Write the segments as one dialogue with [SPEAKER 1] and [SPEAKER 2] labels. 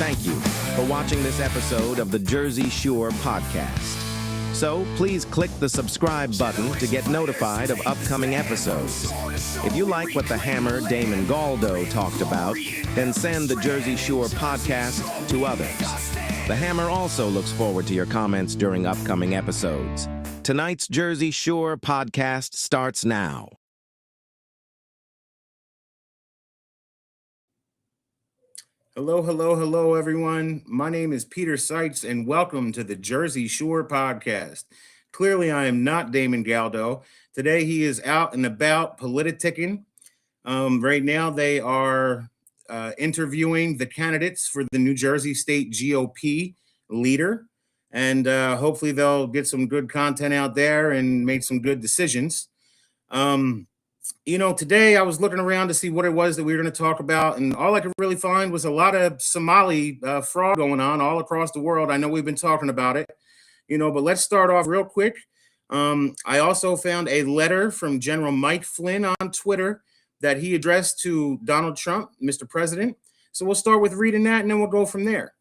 [SPEAKER 1] Thank you for watching this episode of the Jersey Shore podcast. So please click the subscribe button to get notified of upcoming episodes. If you like what the Hammer Damon Galdo talked about, then send the Jersey Shore podcast to others. The Hammer also looks forward to your comments during upcoming episodes. Tonight's Jersey Shore podcast starts now.
[SPEAKER 2] Hello, everyone. My name is Peter Psyche, and welcome to the Jersey Shore podcast. Clearly, I am not Damon Galdo. Today, he is out and about politicking. Right now, they are interviewing the candidates for the New Jersey State GOP leader, and hopefully, they'll get some good content out there and make some good decisions. Today I was looking around to see what it was that we were going to talk about, and all I could really find was a lot of Somali fraud going on all across the world. I know we've been talking about it, but let's start off real quick. I also found a letter from General Mike Flynn on Twitter that he addressed to Donald Trump, Mr. President. So we'll start with reading that, and then we'll go from there.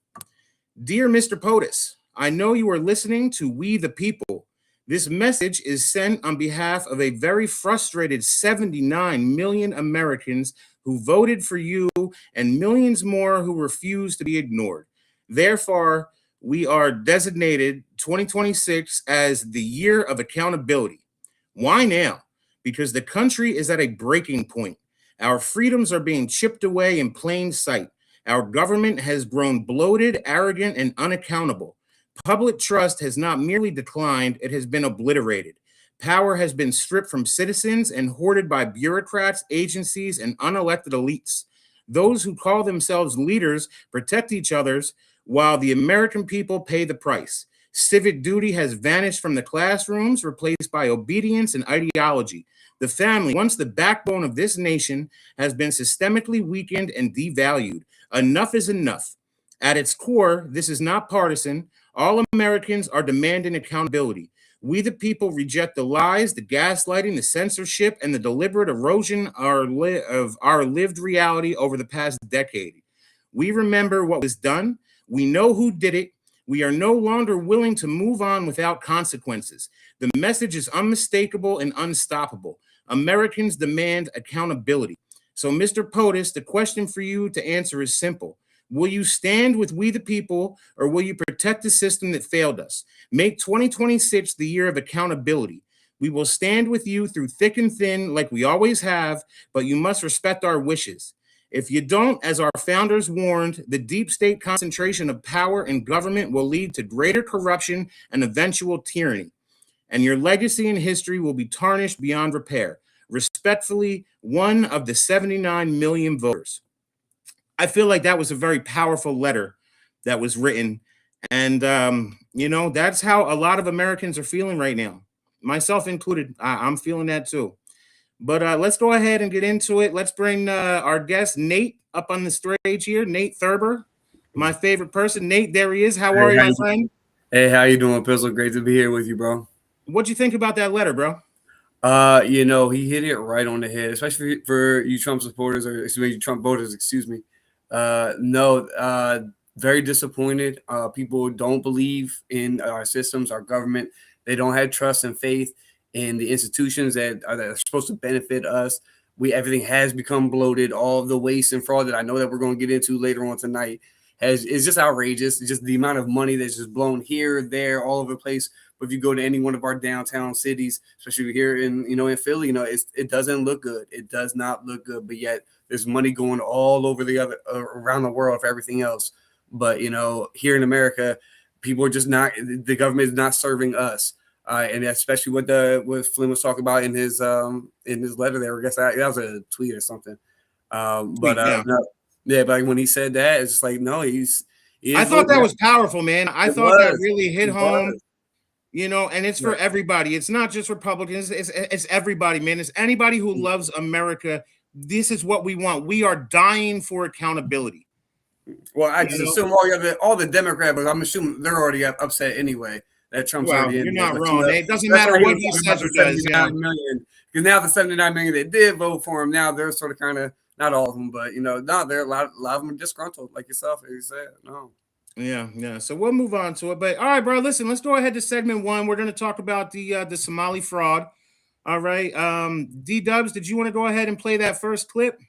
[SPEAKER 2] Dear Mr. POTUS, I know you are listening to We the People. This message is sent on behalf of a very frustrated 79 million Americans who voted for you and millions more who refuse to be ignored. Therefore, we are designated 2026 as the year of accountability. Why now? Because the country is at a breaking point. Our freedoms are being chipped away in plain sight. Our government has grown bloated, arrogant, and unaccountable. Public trust has not merely declined, it has been obliterated. Power has been stripped from citizens and hoarded by bureaucrats, agencies, and unelected elites. Those who call themselves leaders protect each other's while the American people pay the price. Civic duty has vanished from the classrooms, replaced by obedience and ideology. The family, once the backbone of this nation, has been systemically weakened and devalued. Enough is enough. At its core, this is not partisan. All Americans are demanding accountability. We the people reject the lies, the gaslighting, the censorship, and the deliberate erosion of our lived reality over the past decade. We remember what was done. We know who did it. We are no longer willing to move on without consequences. The message is unmistakable and unstoppable. Americans demand accountability. So, Mr. POTUS, the question for you to answer is simple. Will you stand with We the People, or will you protect the system that failed us? Make 2026 the year of accountability. We will stand with you through thick and thin like we always have, but you must respect our wishes. If you don't, as our founders warned, the deep state concentration of power in government will lead to greater corruption and eventual tyranny, and your legacy and history will be tarnished beyond repair. Respectfully, one of the 79 million voters. I feel like that was a very powerful letter that was written. And, that's how a lot of Americans are feeling right now, myself included. I'm feeling that too. But let's go ahead and get into it. Let's bring our guest, Nate, up on the stage here. Nate Thurber, my favorite person. Nate, there he is. How are you, my friend?
[SPEAKER 3] Hey, how you doing, Pizzle? Great to be here with you, bro.
[SPEAKER 2] What'd you think about that letter, bro?
[SPEAKER 3] He hit it right on the head, especially for you Trump supporters, or excuse me, Trump voters, excuse me. Very disappointed. People don't believe in our systems, our government. They don't have trust and faith in the institutions that are supposed to benefit us. Everything has become bloated. All of the waste and fraud that I know that we're going to get into later on tonight is just outrageous. It's just the amount of money that's just blown here, there, all over the place. But if you go to any one of our downtown cities, especially here in Philly, it doesn't look good. It does not look good. But yet there's money going all over around the world for everything else. But here in America, people are just not. The government is not serving us, and especially what Flynn was talking about in his letter there. I guess that was a tweet or something. But when he said that, it's just like no,
[SPEAKER 2] I thought that was powerful, man. I thought that really hit home. And it's for everybody. It's not just Republicans. It's everybody, man. It's anybody who loves America. This is what we want. We are dying for accountability.
[SPEAKER 3] Well, I just assume all the Democrats, but I'm assuming they're already upset anyway that Trump's already in.
[SPEAKER 2] You're not wrong. It doesn't matter what he says or does.
[SPEAKER 3] Because now the 79 million that did vote for him, now they're sort of kind of not all of them, but no, there are a lot of them are disgruntled, like yourself, as you said. No.
[SPEAKER 2] Yeah. So we'll move on to it. But all right, bro. Listen, let's go ahead to segment 1. We're going to talk about the Somali fraud. All right. D-Dubs, did you want to go ahead and play that first clip?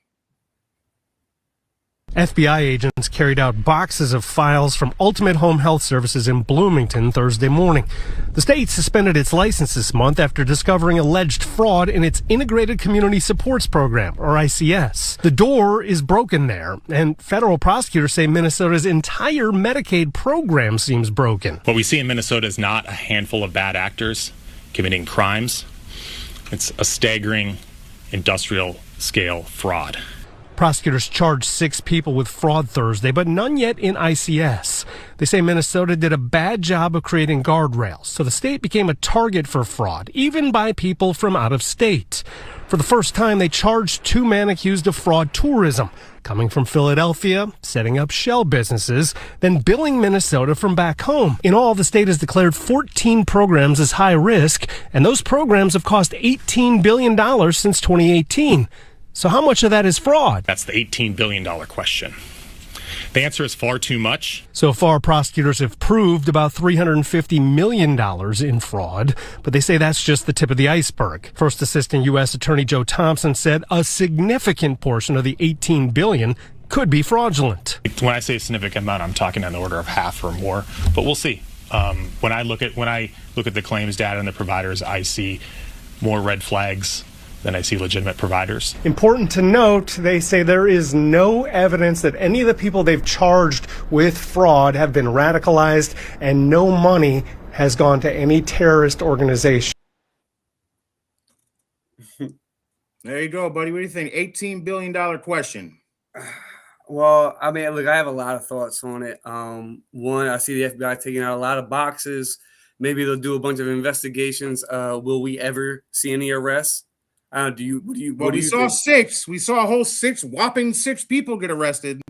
[SPEAKER 4] FBI agents carried out boxes of files from Ultimate Home Health Services in Bloomington Thursday morning. The state suspended its license this month after discovering alleged fraud in its Integrated Community Supports Program, or ICS. The door is broken there, and federal prosecutors say Minnesota's entire Medicaid program seems broken.
[SPEAKER 5] What we see in Minnesota is not a handful of bad actors committing crimes. It's a staggering industrial-scale fraud.
[SPEAKER 4] Prosecutors charged 6 people with fraud Thursday, but none yet in ICS. They say Minnesota did a bad job of creating guardrails, so the state became a target for fraud, even by people from out of state. For the first time, they charged 2 men accused of fraud tourism, coming from Philadelphia, setting up shell businesses, then billing Minnesota from back home. In all, the state has declared 14 programs as high risk, and those programs have cost $18 billion since 2018. So how much of that is fraud?
[SPEAKER 5] That's the $18 billion question. The answer is far too much.
[SPEAKER 4] So far, prosecutors have proved about $350 million in fraud, but they say that's just the tip of the iceberg. First Assistant U.S. Attorney Joe Thompson said a significant portion of the $18 billion could be fraudulent.
[SPEAKER 5] When I say a significant amount, I'm talking on the order of half or more, but we'll see. When I look at the claims data and the providers, I see more red flags than I see legitimate providers.
[SPEAKER 4] Important to note, they say there is no evidence that any of the people they've charged with fraud have been radicalized, and no money has gone to any terrorist organization.
[SPEAKER 2] There you go, buddy. What do you think? $18 billion question.
[SPEAKER 3] Well, I mean, look, I have a lot of thoughts on it. One, I see the FBI taking out a lot of boxes. Maybe they'll do a bunch of investigations. Will we ever see any arrests?
[SPEAKER 2] We saw think? 6. We saw a whole whopping 6 people get arrested.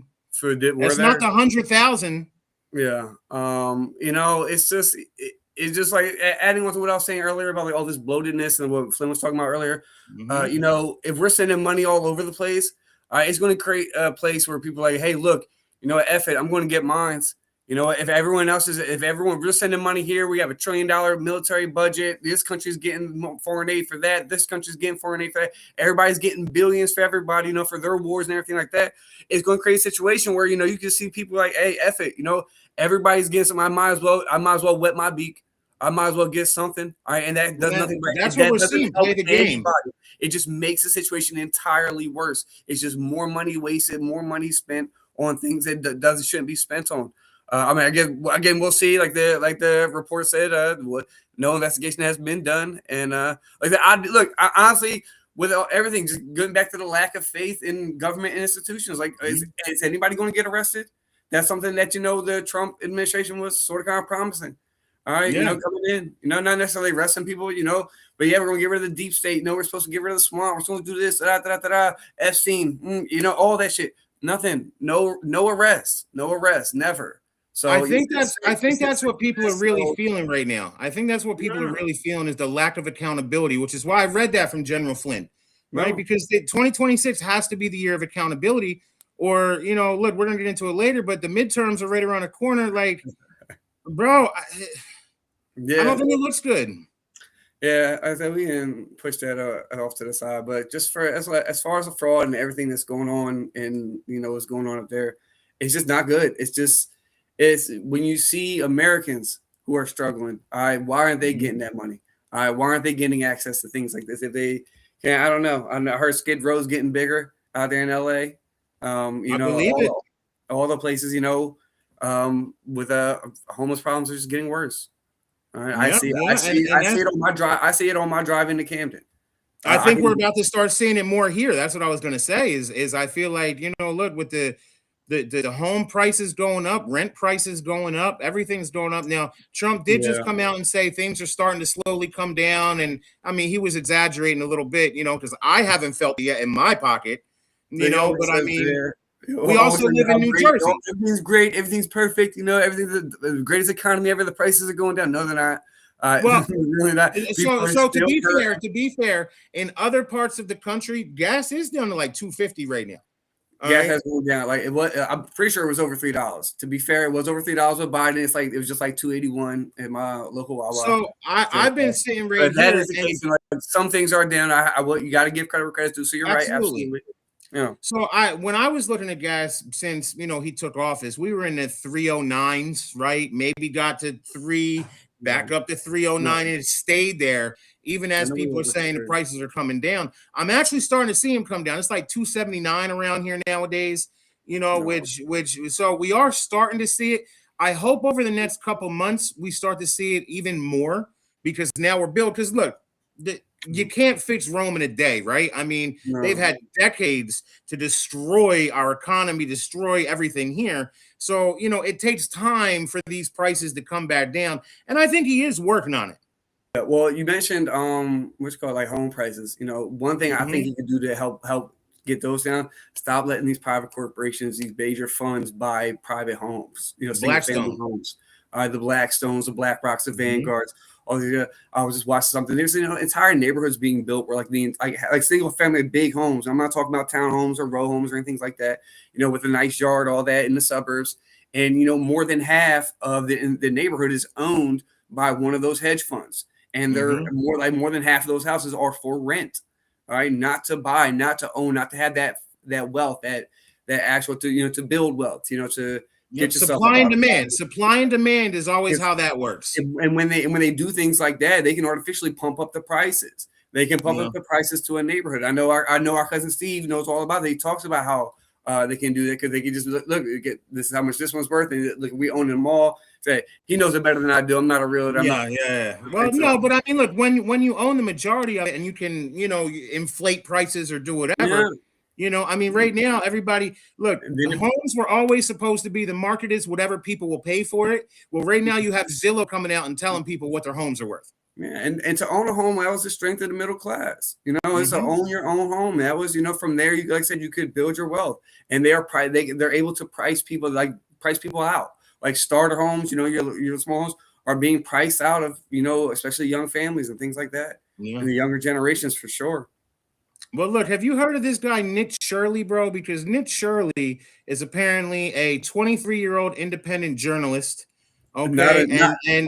[SPEAKER 2] It's not the 100,000.
[SPEAKER 3] Yeah. It's just like adding on to what I was saying earlier about like all this bloatedness and what Flynn was talking about earlier. Mm-hmm. If we're sending money all over the place, it's going to create a place where people are like, hey, look, F it, I'm going to get mines. If we're sending money here, we have $1 trillion military budget. This country's getting foreign aid for that. This country's getting foreign aid for that. Everybody's getting billions for everybody, for their wars and everything like that. It's going to create a situation where, you can see people like, hey, F it, everybody's getting something. I might as well wet my beak. I might as well get something. All right. And that does nothing.
[SPEAKER 2] That's what we're seeing. Play the game.
[SPEAKER 3] It just makes the situation entirely worse. It's just more money wasted, more money spent on things that shouldn't be spent on. Again, we'll see. Like the report said, no investigation has been done, and honestly, with everything, just going back to the lack of faith in government and institutions. Like, is anybody going to get arrested? That's something that the Trump administration was sort of kind of promising. All right, coming in, not necessarily arresting people, but yeah, we're going to get rid of the deep state. No, we're supposed to get rid of the swamp. We're supposed to do this, Epstein, all that shit. Nothing. No arrests. No arrests. Never. So
[SPEAKER 2] I think that's what people are really feeling right now. I think that's what people are really feeling is the lack of accountability, which is why I read that from General Flynn, right? No. Because 2026 has to be the year of accountability, or look, we're gonna get into it later, but the midterms are right around the corner. Like, bro, I don't think it looks good.
[SPEAKER 3] Yeah, I think we can push that off to the side, but just for as far as the fraud and everything that's going on, and what's going on up there, it's just not good. It's when you see Americans who are struggling, all right, why aren't they getting that money? All right, why aren't they getting access to things like this? If they can, I don't know. I heard Skid Row's getting bigger out there in LA. I believe all the places, with homeless problems are just getting worse. All right, I see it on my drive. I see it on my drive into Camden.
[SPEAKER 2] I think we're about to start seeing it more here. That's what I was going to say. Is I feel like look, with the home prices going up, rent prices going up, everything's going up. Now, Trump did just come out and say things are starting to slowly come down. And I mean, he was exaggerating a little bit, because I haven't felt it yet in my pocket, but I mean, we also live in New Jersey.
[SPEAKER 3] Everything's great. Everything's perfect. Everything's the greatest economy ever. The prices are going down. No, they're not.
[SPEAKER 2] Well,
[SPEAKER 3] really not.
[SPEAKER 2] So to be fair, in other parts of the country, gas is down to like $2.50 right now.
[SPEAKER 3] Gas has moved down. Like it was, I'm pretty sure it was over $3. To be fair, it was over $3 with Biden. It's like it was just like 281 at my local Wawa.
[SPEAKER 2] So I've been sitting right
[SPEAKER 3] but that
[SPEAKER 2] here.
[SPEAKER 3] is the case. Like, some things are down. You got to give credit where credit's due. So you're right. Absolutely. Yeah.
[SPEAKER 2] So when I was looking at gas since he took office, we were in the 309s, right? Maybe got to 3, back up to 309, and it stayed there. Even as people are saying the prices are coming down, I'm actually starting to see them come down. It's like 279 around here nowadays, which so we are starting to see it. I hope over the next couple months we start to see it even more, because now we're built. Because look, you can't fix Rome in a day, right? I mean, they've had decades to destroy our economy, destroy everything here. So, it takes time for these prices to come back down. And I think he is working on it.
[SPEAKER 3] Yeah, well, you mentioned what's called like home prices. One thing I think he could do to help get those down, stop letting these private corporations, these major funds buy private homes, single family homes. The Blackstones, the BlackRocks, the Vanguards. I was just watching something. There's entire neighborhoods being built where like single family big homes. I'm not talking about townhomes or row homes or anything like that. With a nice yard, all that in the suburbs. And more than half of the neighborhood is owned by one of those hedge funds. And they're more than half of those houses are for rent. All right, not to buy, not to own, not to have that wealth, that actual to build wealth. To get
[SPEAKER 2] supply and demand. Supply and demand is always how that works.
[SPEAKER 3] And when they do things like that, they can artificially pump up the prices. They can pump up the prices to a neighborhood. I know our cousin Steve knows all about it. He talks about how they can do that, because they can just look, this is how much this one's worth, and look, we own them all. Say he knows it better than I do. I'm not a realtor.
[SPEAKER 2] Well, no, but I mean, look, when you own the majority of it and you can inflate prices or do whatever. I mean, right now, everybody, look, the homes were always supposed to be, the market is whatever people will pay for it. Well, right now you have Zillow coming out and telling people what their homes are worth.
[SPEAKER 3] Yeah, and to own a home, that was the strength of the middle class. It's to own your own home. That was, from there, you, like I said, you could build your wealth. And they're able to price people out. Like starter homes, your small homes are being priced out of, especially young families and things like that. And the younger generations for sure.
[SPEAKER 2] Well, look, have you heard of this guy, Nick Shirley, bro? Because Nick Shirley is apparently a 23-year-old independent journalist. Okay,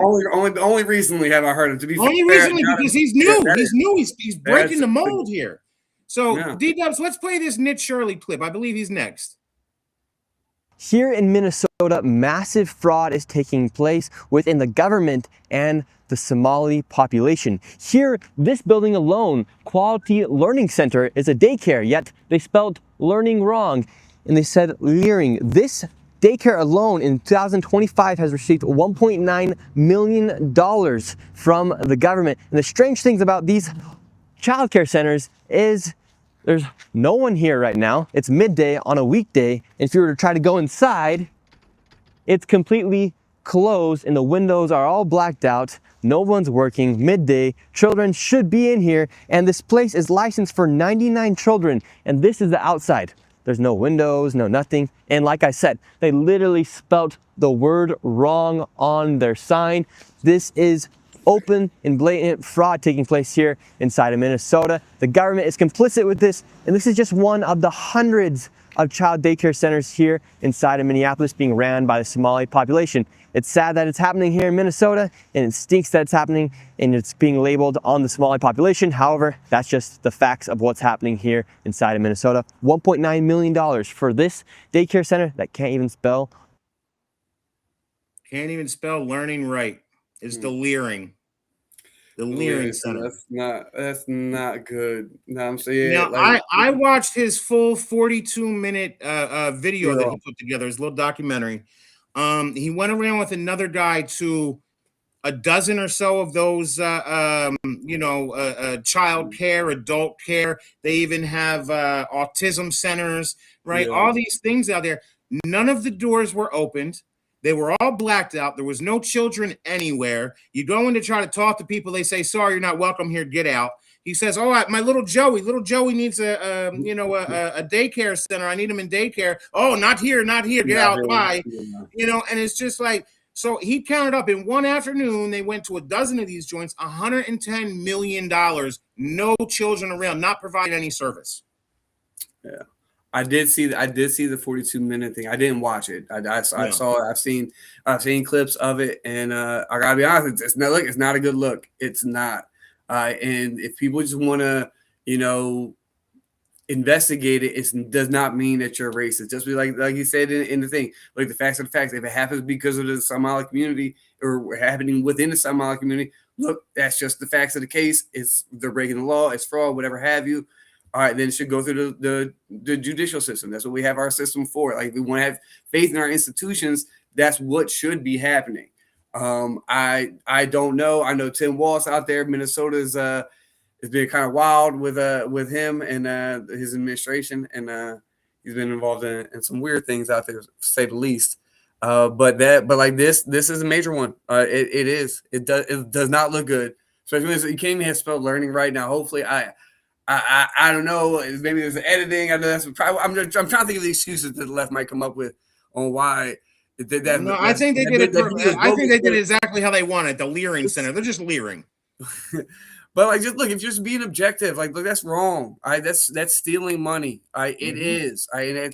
[SPEAKER 3] only recently have I heard of. To be
[SPEAKER 2] only fair, recently because he's new. He's breaking the mold here. So, D-Dubs, let's play this Nick Shirley clip. I believe he's next.
[SPEAKER 6] Here in Minnesota, massive fraud is taking place within the government and the Somali population. Here, this building alone, Quality Learning Center, is a daycare, yet they spelled learning wrong, and they said leering. This daycare alone in 2025 has received $1.9 million from the government. And the strange things about these childcare centers is there's no one here right now. It's midday on a weekday. And if you were to try to go inside, it's completely closed and the windows are all blacked out. No one's working. Midday, children should be in here. And this place is licensed for 99 children. And this is the outside. There's no windows, no nothing. And like I said, they literally spelt the word wrong on their sign. This is open and blatant fraud taking place here inside of Minnesota. The government is complicit with this, and this is just one of the hundreds of child daycare centers here inside of Minneapolis being ran by the Somali population. It's sad that it's happening here in Minnesota, and it stinks that it's happening and it's being labeled on the Somali population. However, that's just the facts of what's happening here inside of Minnesota. $1.9 million for this daycare center that can't even spell
[SPEAKER 2] learning right. It's the leering. The leering center.
[SPEAKER 3] That's not good. No, I'm saying.
[SPEAKER 2] Now, I watched his full 42-minute video that he put together, his little documentary. He went around with another guy to a dozen or so of those, child care, adult care. They even have autism centers, right? All these things out there. None of the doors were opened. They were all blacked out. There was no children anywhere. You go in to try to talk to people. They say, sorry, you're not welcome here. Get out. He says, oh, my little Joey needs a daycare center. I need him in daycare. Oh, not here. Get out. Bye. And it's just like, so he counted up in one afternoon. They went to a dozen of these joints, $110 million, no children around, not providing any service.
[SPEAKER 3] Yeah. I did see the 42-minute thing. I didn't watch it. I saw. I've seen clips of it, and I gotta be honest. It's not a good look. It's not. And if people just want to, investigate it, it does not mean that you're racist. Just be like you said in the thing, like the facts are the facts. If it happens because of the Somali community or happening within the Somali community, look, that's just the facts of the case. They're breaking the law. It's fraud, whatever have you. All right, then it should go through the judicial system. That's what we have our system for. Like, we want to have faith in our institutions. That's what should be happening. I don't know. I know Tim Walz out there, Minnesota's it's been kind of wild with him and his administration, and he's been involved in some weird things out there, to say the least. But like this is a major one. It is. It does not look good. Especially when you can't even have spelled learning right now. Hopefully, I don't know. Maybe there's editing. I know that's probably. I'm trying to think of the excuses that the left might come up with on why it did that.
[SPEAKER 2] No, I think they did it. I think they did it exactly how they wanted. The leering center. They're just leering.
[SPEAKER 3] But like, just look, if you're just being objective, like, look, that's wrong. That's stealing money. It is.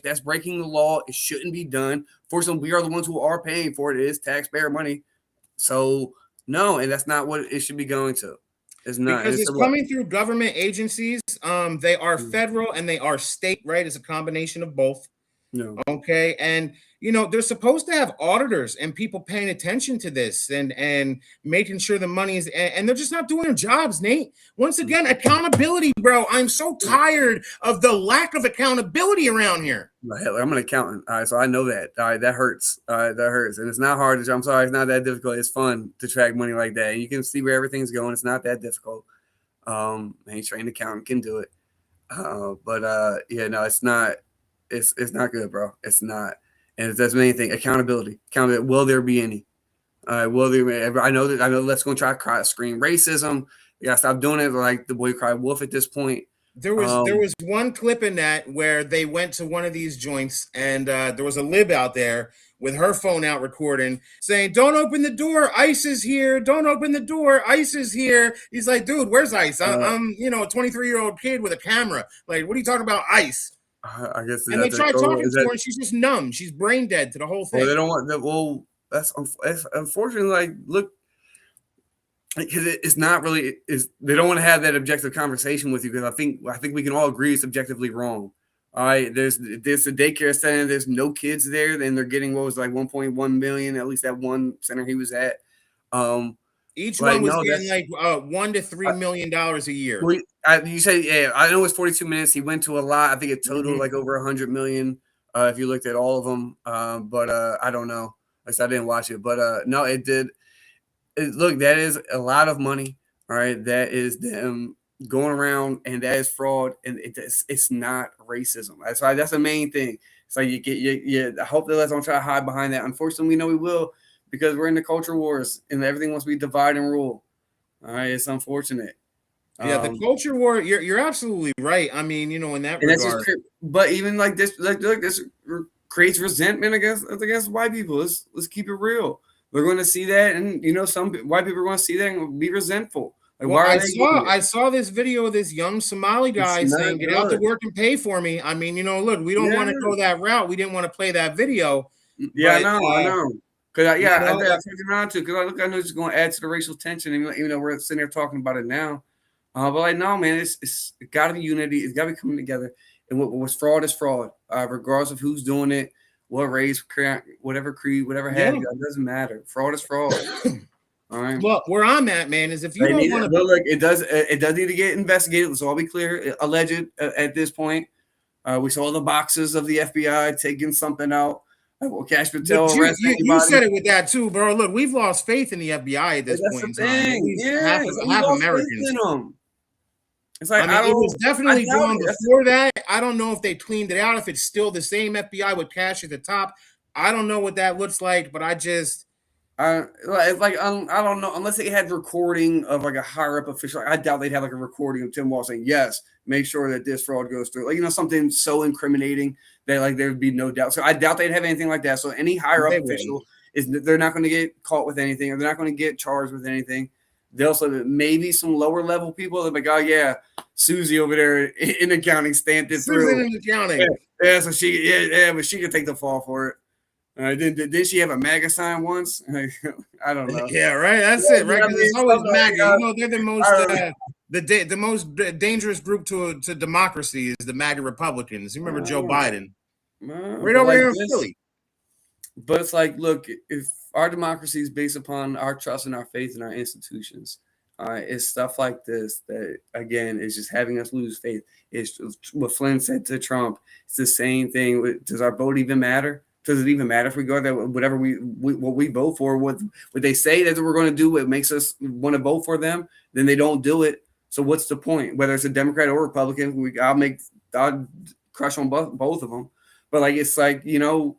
[SPEAKER 3] That's breaking the law. It shouldn't be done. Fortunately, we are the ones who are paying for it. It is taxpayer money. So no, and that's not what it should be going to. It's not,
[SPEAKER 2] because it's coming through government agencies. They are federal and they are state, right? It's a combination of both.
[SPEAKER 3] No.
[SPEAKER 2] Okay. And they're supposed to have auditors and people paying attention to this and making sure the money is, and they're just not doing their jobs, Nate. Once again, accountability, bro. I'm so tired of the lack of accountability around here.
[SPEAKER 3] I'm an accountant. All right. So I know that. All right. That hurts. That hurts. And it's not hard. I'm sorry. It's not that difficult. It's fun to track money like that. And you can see where everything's going. It's not that difficult. Any trained accountant can do it. Yeah, no, it's not. It's not good, bro. It's not. And that's the main thing. Accountability. Will there be any? Will there be? I know that's going to try to scream racism. You got to stop doing it. Like the boy cried wolf at this point.
[SPEAKER 2] There was one clip in that where they went to one of these joints and there was a lib out there with her phone out recording saying, "Don't open the door. ICE is here. Don't open the door. ICE is here." He's like, "Dude, where's ICE? I'm a 23-year-old kid with a camera. Like, what are you talking about, ICE?"
[SPEAKER 3] I guess.
[SPEAKER 2] And they tried talking to her, and she's just numb. She's brain dead to the whole thing.
[SPEAKER 3] Well, they don't want that. Well, that's unfortunately. Like, look, because it's not really. They don't want to have that objective conversation with you, because I think we can all agree it's objectively wrong. All right, there's a daycare center. There's no kids there, and they're getting what was like 1.1 million. At least that one center he was at.
[SPEAKER 2] Each one was getting like $1 to $3 million a year.
[SPEAKER 3] Well, you say, yeah, I know it's 42 minutes. He went to a lot. I think it totaled like over 100 million if you looked at all of them. But I don't know. Like I said, I didn't watch it. But no, it did. Look, that is a lot of money. All right, that is them going around, and that is fraud, and it's not racism. That's why that's the main thing. It's like I hope the left don't try to hide behind that. Unfortunately, we know we will, because we're in the culture wars and everything wants to be divide and rule. All right, it's unfortunate.
[SPEAKER 2] Yeah, the culture war. You're absolutely right. I mean, in that regard.
[SPEAKER 3] But even like this, this creates resentment against white people. Let's keep it real. We're going to see that, and some white people are going to see that and be resentful. Like,
[SPEAKER 2] well, I saw this video of this young Somali guy saying, "Get out to work and pay for me." I mean, look, we don't want to go that route. We didn't want to play that video.
[SPEAKER 3] Yeah, but, I know. Because I think around too. Because I know it's going to add to the racial tension, even though we're sitting there talking about it now. But like, no, man, it's got to be unity. It's got to be coming together. And what's fraud is fraud, regardless of who's doing it, what race, whatever creed, whatever have you. It doesn't matter. Fraud is fraud. All right.
[SPEAKER 2] Well, where I'm at, man, is if you don't want to
[SPEAKER 3] look, it does need to get investigated. Let's all be clear. Alleged at this point. We saw the boxes of the FBI taking something out. Well, Cash Patel
[SPEAKER 2] you said it with that too, bro. Look, we've lost faith in the FBI at this point. Half Americans. It's like it was definitely gone before that. I don't know if they cleaned it out. If it's still the same FBI with Cash at the top, I don't know what that looks like. But I just,
[SPEAKER 3] I don't know, unless they had recording of like a higher up official. I doubt they'd have like a recording of Tim Walz saying, "Yes, make sure that this fraud goes through." Like, something so incriminating that like there would be no doubt. So I doubt they'd have anything like that. So any higher up official they're not going to get caught with anything, or they're not going to get charged with anything. They'll say that maybe some lower level people are like, oh yeah, Susie over there in accounting stamped it through.
[SPEAKER 2] Susan in accounting.
[SPEAKER 3] Yeah, so but she could take the fall for it. Did she have a MAGA sign once? I don't know.
[SPEAKER 2] Yeah, right. That's it, right? Because it's always MAGA. You know, they're the most dangerous group to democracy is the MAGA Republicans. You remember Joe Biden, right over here in Philly.
[SPEAKER 3] But it's like, look, if our democracy is based upon our trust and our faith in our institutions, it's stuff like this that, again, is just having us lose faith. It's what Flynn said to Trump. It's the same thing. Does our vote even matter? Does it even matter if we go that whatever what we vote for, what they say that we're going to do, it makes us want to vote for them, then they don't do it. So what's the point? Whether it's a Democrat or Republican, I'll crush on both of them. But like, it's like, you know,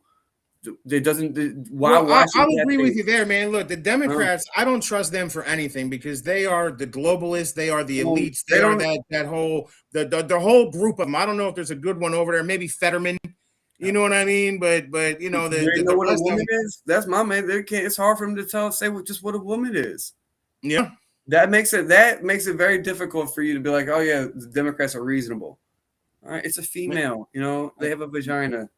[SPEAKER 3] it doesn't. Why
[SPEAKER 2] I'll agree with you there, man. Look, the Democrats, I don't trust them for anything because they are the globalists, they are the elites, they are that whole the whole group of them. I don't know if there's a good one over there, maybe Fetterman. You know what I mean? But you know,
[SPEAKER 3] know what a woman is. That's my man. It's hard for them to say what a woman is.
[SPEAKER 2] Yeah,
[SPEAKER 3] that makes it very difficult for you to be like, oh yeah, the Democrats are reasonable. All right, it's a female. You know, they have a vagina.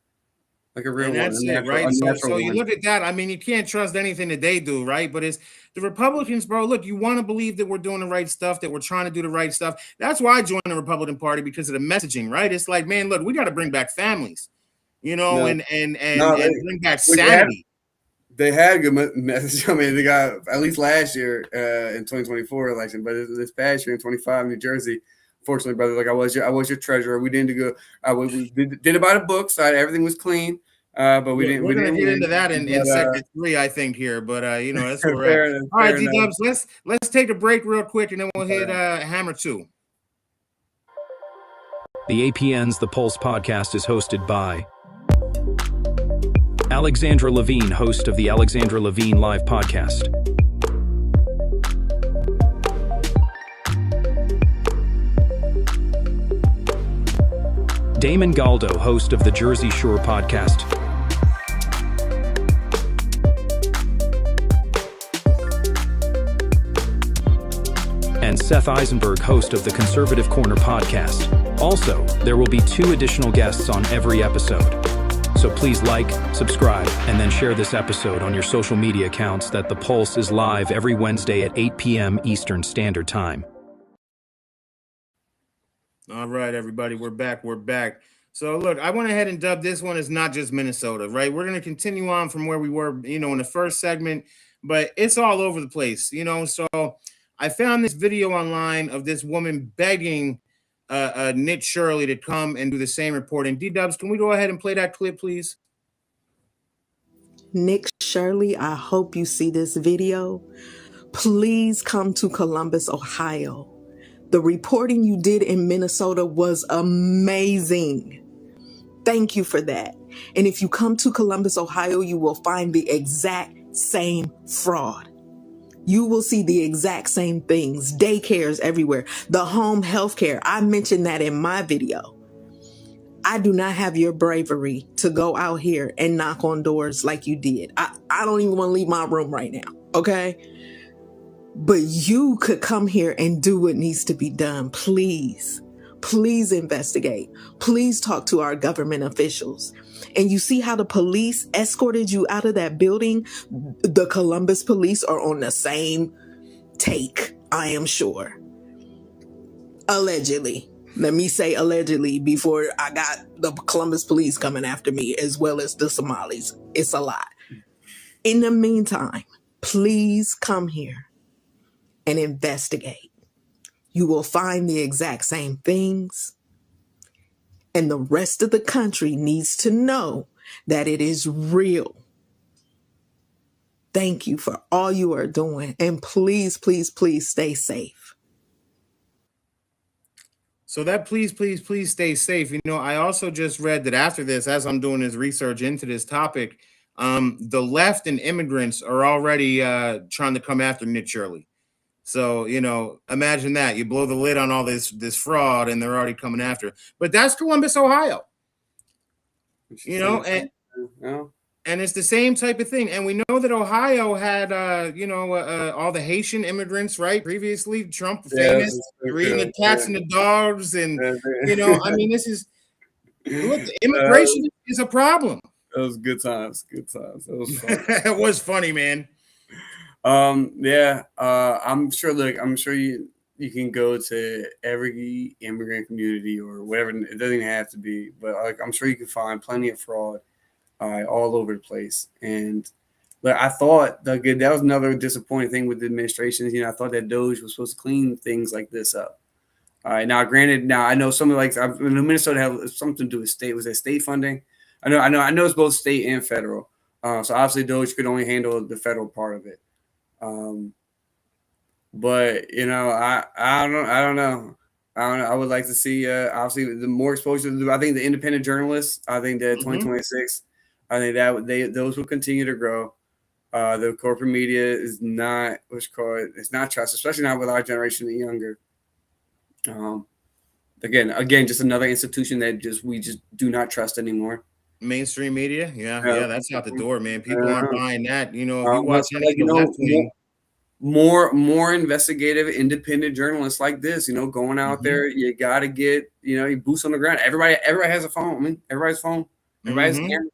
[SPEAKER 3] Like a real one.
[SPEAKER 2] That's it, right? So you look at that. I mean, you can't trust anything that they do, right? But it's the Republicans, bro. Look, you want to believe that we're doing the right stuff, that we're trying to do the right stuff. That's why I joined the Republican Party, because of the messaging, right? It's like, man, look, we got to bring back families, you know, and bring back sanity.
[SPEAKER 3] They had good message. I mean, they got at least last year in 2024 election, but this past year in 25 New Jersey. Fortunately, brother, like I was your treasurer. We didn't go. We did it by the books. Everything was clean, but we didn't.
[SPEAKER 2] We're
[SPEAKER 3] going
[SPEAKER 2] to get into that in segment 3, I think, here. But you know, that's where we're at. All right, D-Dubs, let's take a break real quick, and then we'll hit Hammer 2.
[SPEAKER 7] The APN's The Pulse podcast is hosted by Alexandra Levine, host of the Alexandra Levine Live podcast. Damon Galdo, host of the Jersey Shore podcast. And Seth Eisenberg, host of the Conservative Corner podcast. Also, there will be 2 additional guests on every episode. So please like, subscribe, and then share this episode on your social media accounts that The Pulse is live every Wednesday at 8 p.m. Eastern Standard Time.
[SPEAKER 2] All right, everybody, we're back. So look, I went ahead and dubbed this one as Not Just Minnesota, right? We're going to continue on from where we were, you know, in the first segment, but it's all over the place, you know. So I found this video online of this woman begging Nick Shirley to come and do the same reporting. D-Dubs, can we go ahead and play that clip, please?
[SPEAKER 8] Nick Shirley, I hope you see this video. Please come to Columbus, Ohio. The reporting you did in Minnesota was amazing. Thank you for that. And if you come to Columbus, Ohio, you will find the exact same fraud. You will see the exact same things. Daycares everywhere. The home health care. I mentioned that in my video. I do not have your bravery to go out here and knock on doors like you did. I don't even want to leave my room right now. Okay? But you could come here and do what needs to be done. Please, please investigate. Please talk to our government officials. And you see how the police escorted you out of that building? The Columbus police are on the same take, I am sure. Allegedly. Let me say allegedly before I got the Columbus police coming after me, as well as the Somalis. It's a lot. In the meantime, please come here and investigate. You will find the exact same things. And the rest of the country needs to know that it is real. Thank you for all you are doing. And please, please, please stay safe.
[SPEAKER 2] So that please stay safe. You know, I also just read that after this, as I'm doing this research into this topic, the left and immigrants are already trying to come after Nick Shirley. So, you know, imagine that. You blow the lid on all this fraud and they're already coming after it. But that's Columbus, Ohio. You know, and And it's the same type of thing. And we know that Ohio had, all the Haitian immigrants, right? Previously, Trump famous, reading the cats and the dogs. And, I mean, this is, look, immigration is a problem.
[SPEAKER 3] It was good times. Good times. It was fun.
[SPEAKER 2] It was funny, man.
[SPEAKER 3] I'm sure. Look, I'm sure you can go to every immigrant community or whatever. It doesn't even have to be, but like I'm sure you can find plenty of fraud all over the place. And but I thought that was another disappointing thing with the administration. I thought that Doge was supposed to clean things like this up. All right, now granted, I know something like Minnesota has something to do with state. Was that state funding? I know it's both state and federal. So obviously Doge could only handle the federal part of it. But I don't know. I would like to see obviously the more exposure. I think the independent journalists. I think that 2026. I think that those will continue to grow. The corporate media is not it's not trust, especially not with our generation and younger. Again, just another institution that we just do not trust anymore.
[SPEAKER 2] Mainstream media, yeah, that's out the door, man. People aren't buying that. If you watch anything left wing.
[SPEAKER 3] More investigative, independent journalists like this, going out there, you got to get, you boots on the ground. Everybody has a phone. I mean, everybody's phone. Everybody's camera.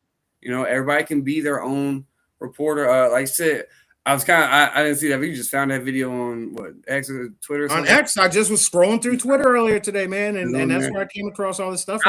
[SPEAKER 3] Everybody can be their own reporter. Like I said, I didn't see that, but you just found that video on what, X or Twitter? Or
[SPEAKER 2] on X, I just was scrolling through Twitter earlier today, man, and that's where I came across all this stuff.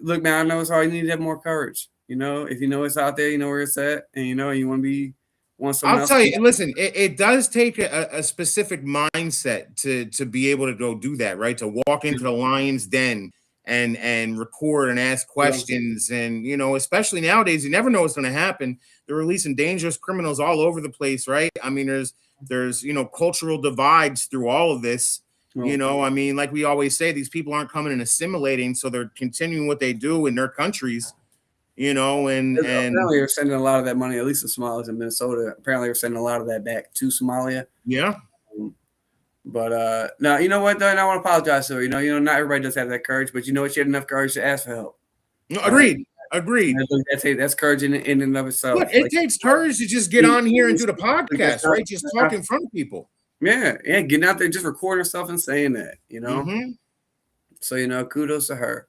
[SPEAKER 3] Look, man, I know it's hard. You need to have more courage. If you know it's out there, you know where it's at, and you want to be.
[SPEAKER 2] I'll tell you, listen, it does take a specific mindset to be able to go do that, right? To walk into the lion's den and record and ask questions. And, especially nowadays, you never know what's going to happen. They're releasing dangerous criminals all over the place, right? I mean, there's cultural divides through all of this. I mean, like we always say, these people aren't coming and assimilating, so they're continuing what they do in their countries. And
[SPEAKER 3] apparently they're sending a lot of that money, at least the Somalis in Minnesota. Apparently they're sending a lot of that back to Somalia.
[SPEAKER 2] Yeah.
[SPEAKER 3] But now you know what though, and I want to apologize to her. Not everybody does have that courage, but she had enough courage to ask for help.
[SPEAKER 2] No, agreed.
[SPEAKER 3] That's courage in and of itself.
[SPEAKER 2] Look, it takes courage to just get on here and do the podcast, right? Just talk in front of people.
[SPEAKER 3] Yeah, getting out there, just recording herself and saying that, So kudos to her.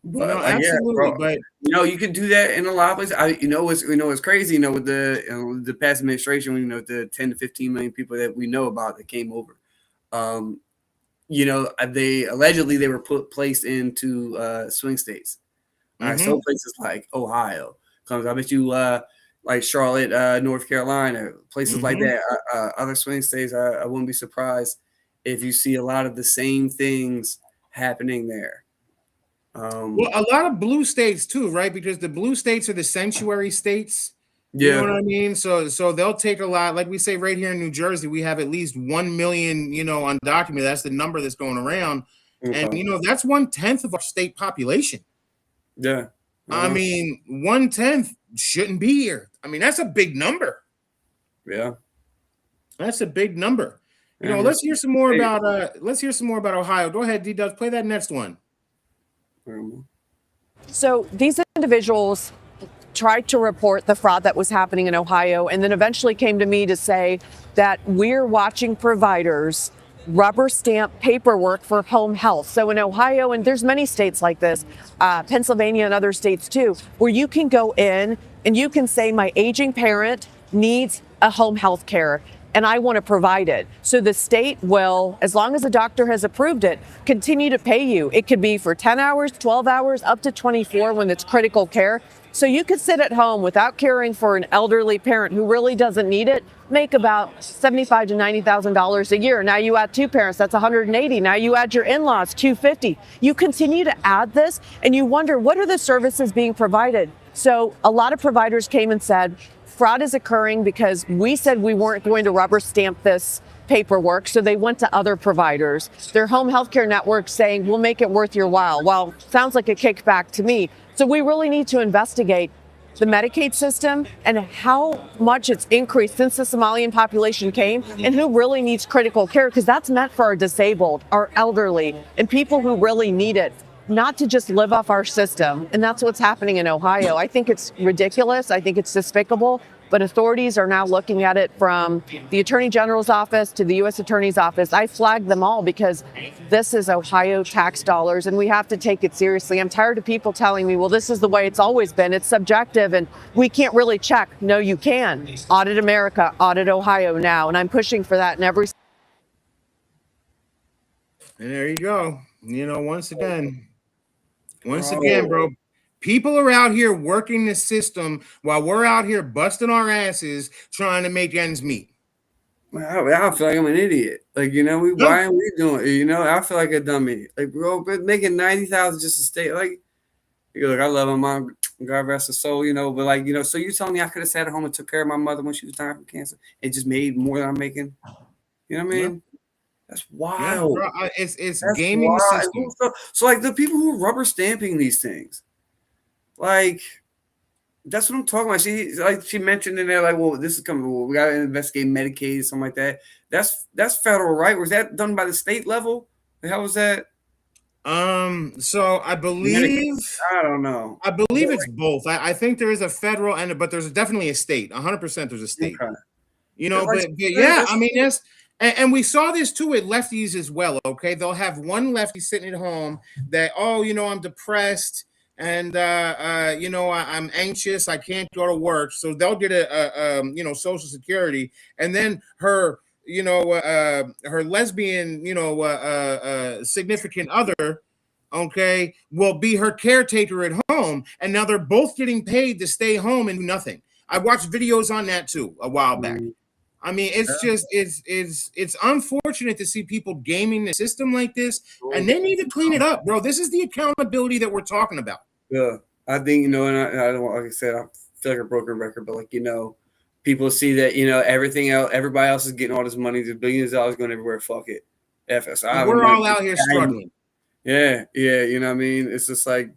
[SPEAKER 3] But,
[SPEAKER 2] absolutely. But
[SPEAKER 3] you can do that in a lot of places. It's crazy. With the past administration, the 10 to 15 million people that we know about that came over. They allegedly were placed into swing states. So places like Ohio, I bet you like Charlotte, North Carolina, places like that. Other swing states, I wouldn't be surprised if you see a lot of the same things happening there.
[SPEAKER 2] Well, a lot of blue states too, right? Because the blue states are the sanctuary states. You know what I mean? So they'll take a lot. Like we say right here in New Jersey, we have at least 1 million, undocumented. That's the number that's going around. And, that's 1/10 of our state population.
[SPEAKER 3] Yeah.
[SPEAKER 2] I mean, 1/10 shouldn't be here. I mean, that's a big number.
[SPEAKER 3] Yeah.
[SPEAKER 2] That's a big number. Let's hear some more about Ohio. Go ahead, D-Dubs, play that next one.
[SPEAKER 9] So these individuals tried to report the fraud that was happening in Ohio and then eventually came to me to say that we're watching providers rubber stamp paperwork for home health. So in Ohio, and there's many states like this, Pennsylvania and other states too, where you can go in and you can say my aging parent needs a home health care and I want to provide it. So the state will, as long as a doctor has approved it, continue to pay you. It could be for 10 hours, 12 hours, up to 24 when it's critical care. So you could sit at home without caring for an elderly parent who really doesn't need it, make about $75,000 to $90,000 a year. Now you add two parents, that's $180,000. Now you add your in-laws, $250,000. You continue to add this and you wonder, what are the services being provided? So a lot of providers came and said, fraud is occurring because we said we weren't going to rubber stamp this paperwork. So they went to other providers. Their home healthcare network saying, we'll make it worth your while. Well, sounds like a kickback to me. So we really need to investigate the Medicaid system and how much it's increased since the Somalian population came and who really needs critical care, because that's meant for our disabled, our elderly, and people who really need it. not to just live off our system. And that's what's happening in Ohio. I think it's ridiculous. I think it's despicable. But authorities are now looking at it from the Attorney General's office to the U.S. Attorney's office. I flagged them all because this is Ohio tax dollars and we have to take it seriously. I'm tired of people telling me, well, this is the way it's always been. It's subjective and we can't really check. No, you can. Audit America, audit Ohio now. And I'm pushing for that in every.
[SPEAKER 2] And there you go. You know, once again, bro, people are out here working the system while we're out here busting our asses trying to make ends meet.
[SPEAKER 3] Well, I feel like I'm an idiot. Like, you know, why are we doing it? You know, I feel like a dummy. Like, bro, making 90,000 just to stay. Like, look, I love my mom. God rest her soul, you know. But, like, you know, so you telling me I could have sat at home and took care of my mother when she was dying from cancer and just made more than I'm making? You know what I mean? Yeah. That's wild.
[SPEAKER 2] Yeah, bro, it's gaming the system.
[SPEAKER 3] So, like, the people who are rubber stamping these things, like, that's what I'm talking about. She mentioned in there, like, well, this is coming. Well, we got to investigate Medicaid, something like that. That's federal, right? Was that done by the state level? How was that?
[SPEAKER 2] So I believe
[SPEAKER 3] I don't know.
[SPEAKER 2] I believe it's both. I think there is a federal but there's definitely a state. 100% there's a state. Okay. You know, but yeah, I mean, that's. And we saw this too with lefties as well. Okay, they'll have one lefty sitting at home that, oh, you know, I'm depressed and you know, I'm anxious. I can't go to work, so they'll get a you know, Social Security, and then her, you know, her lesbian, you know, significant other, okay, will be her caretaker at home, and now they're both getting paid to stay home and do nothing. I watched videos on that too a while back. I mean, it's just it's unfortunate to see people gaming the system like this, and they need to clean it up, bro. This is the accountability that we're talking about.
[SPEAKER 3] Yeah, I think, you know, and I don't, like I said, I feel like a broken record, but, like, you know, people see that, you know, everything else, everybody else is getting all this money, there's billions of dollars going everywhere. Fuck it, FSI.
[SPEAKER 2] We're all out here struggling.
[SPEAKER 3] Yeah, you know what I mean. It's just like,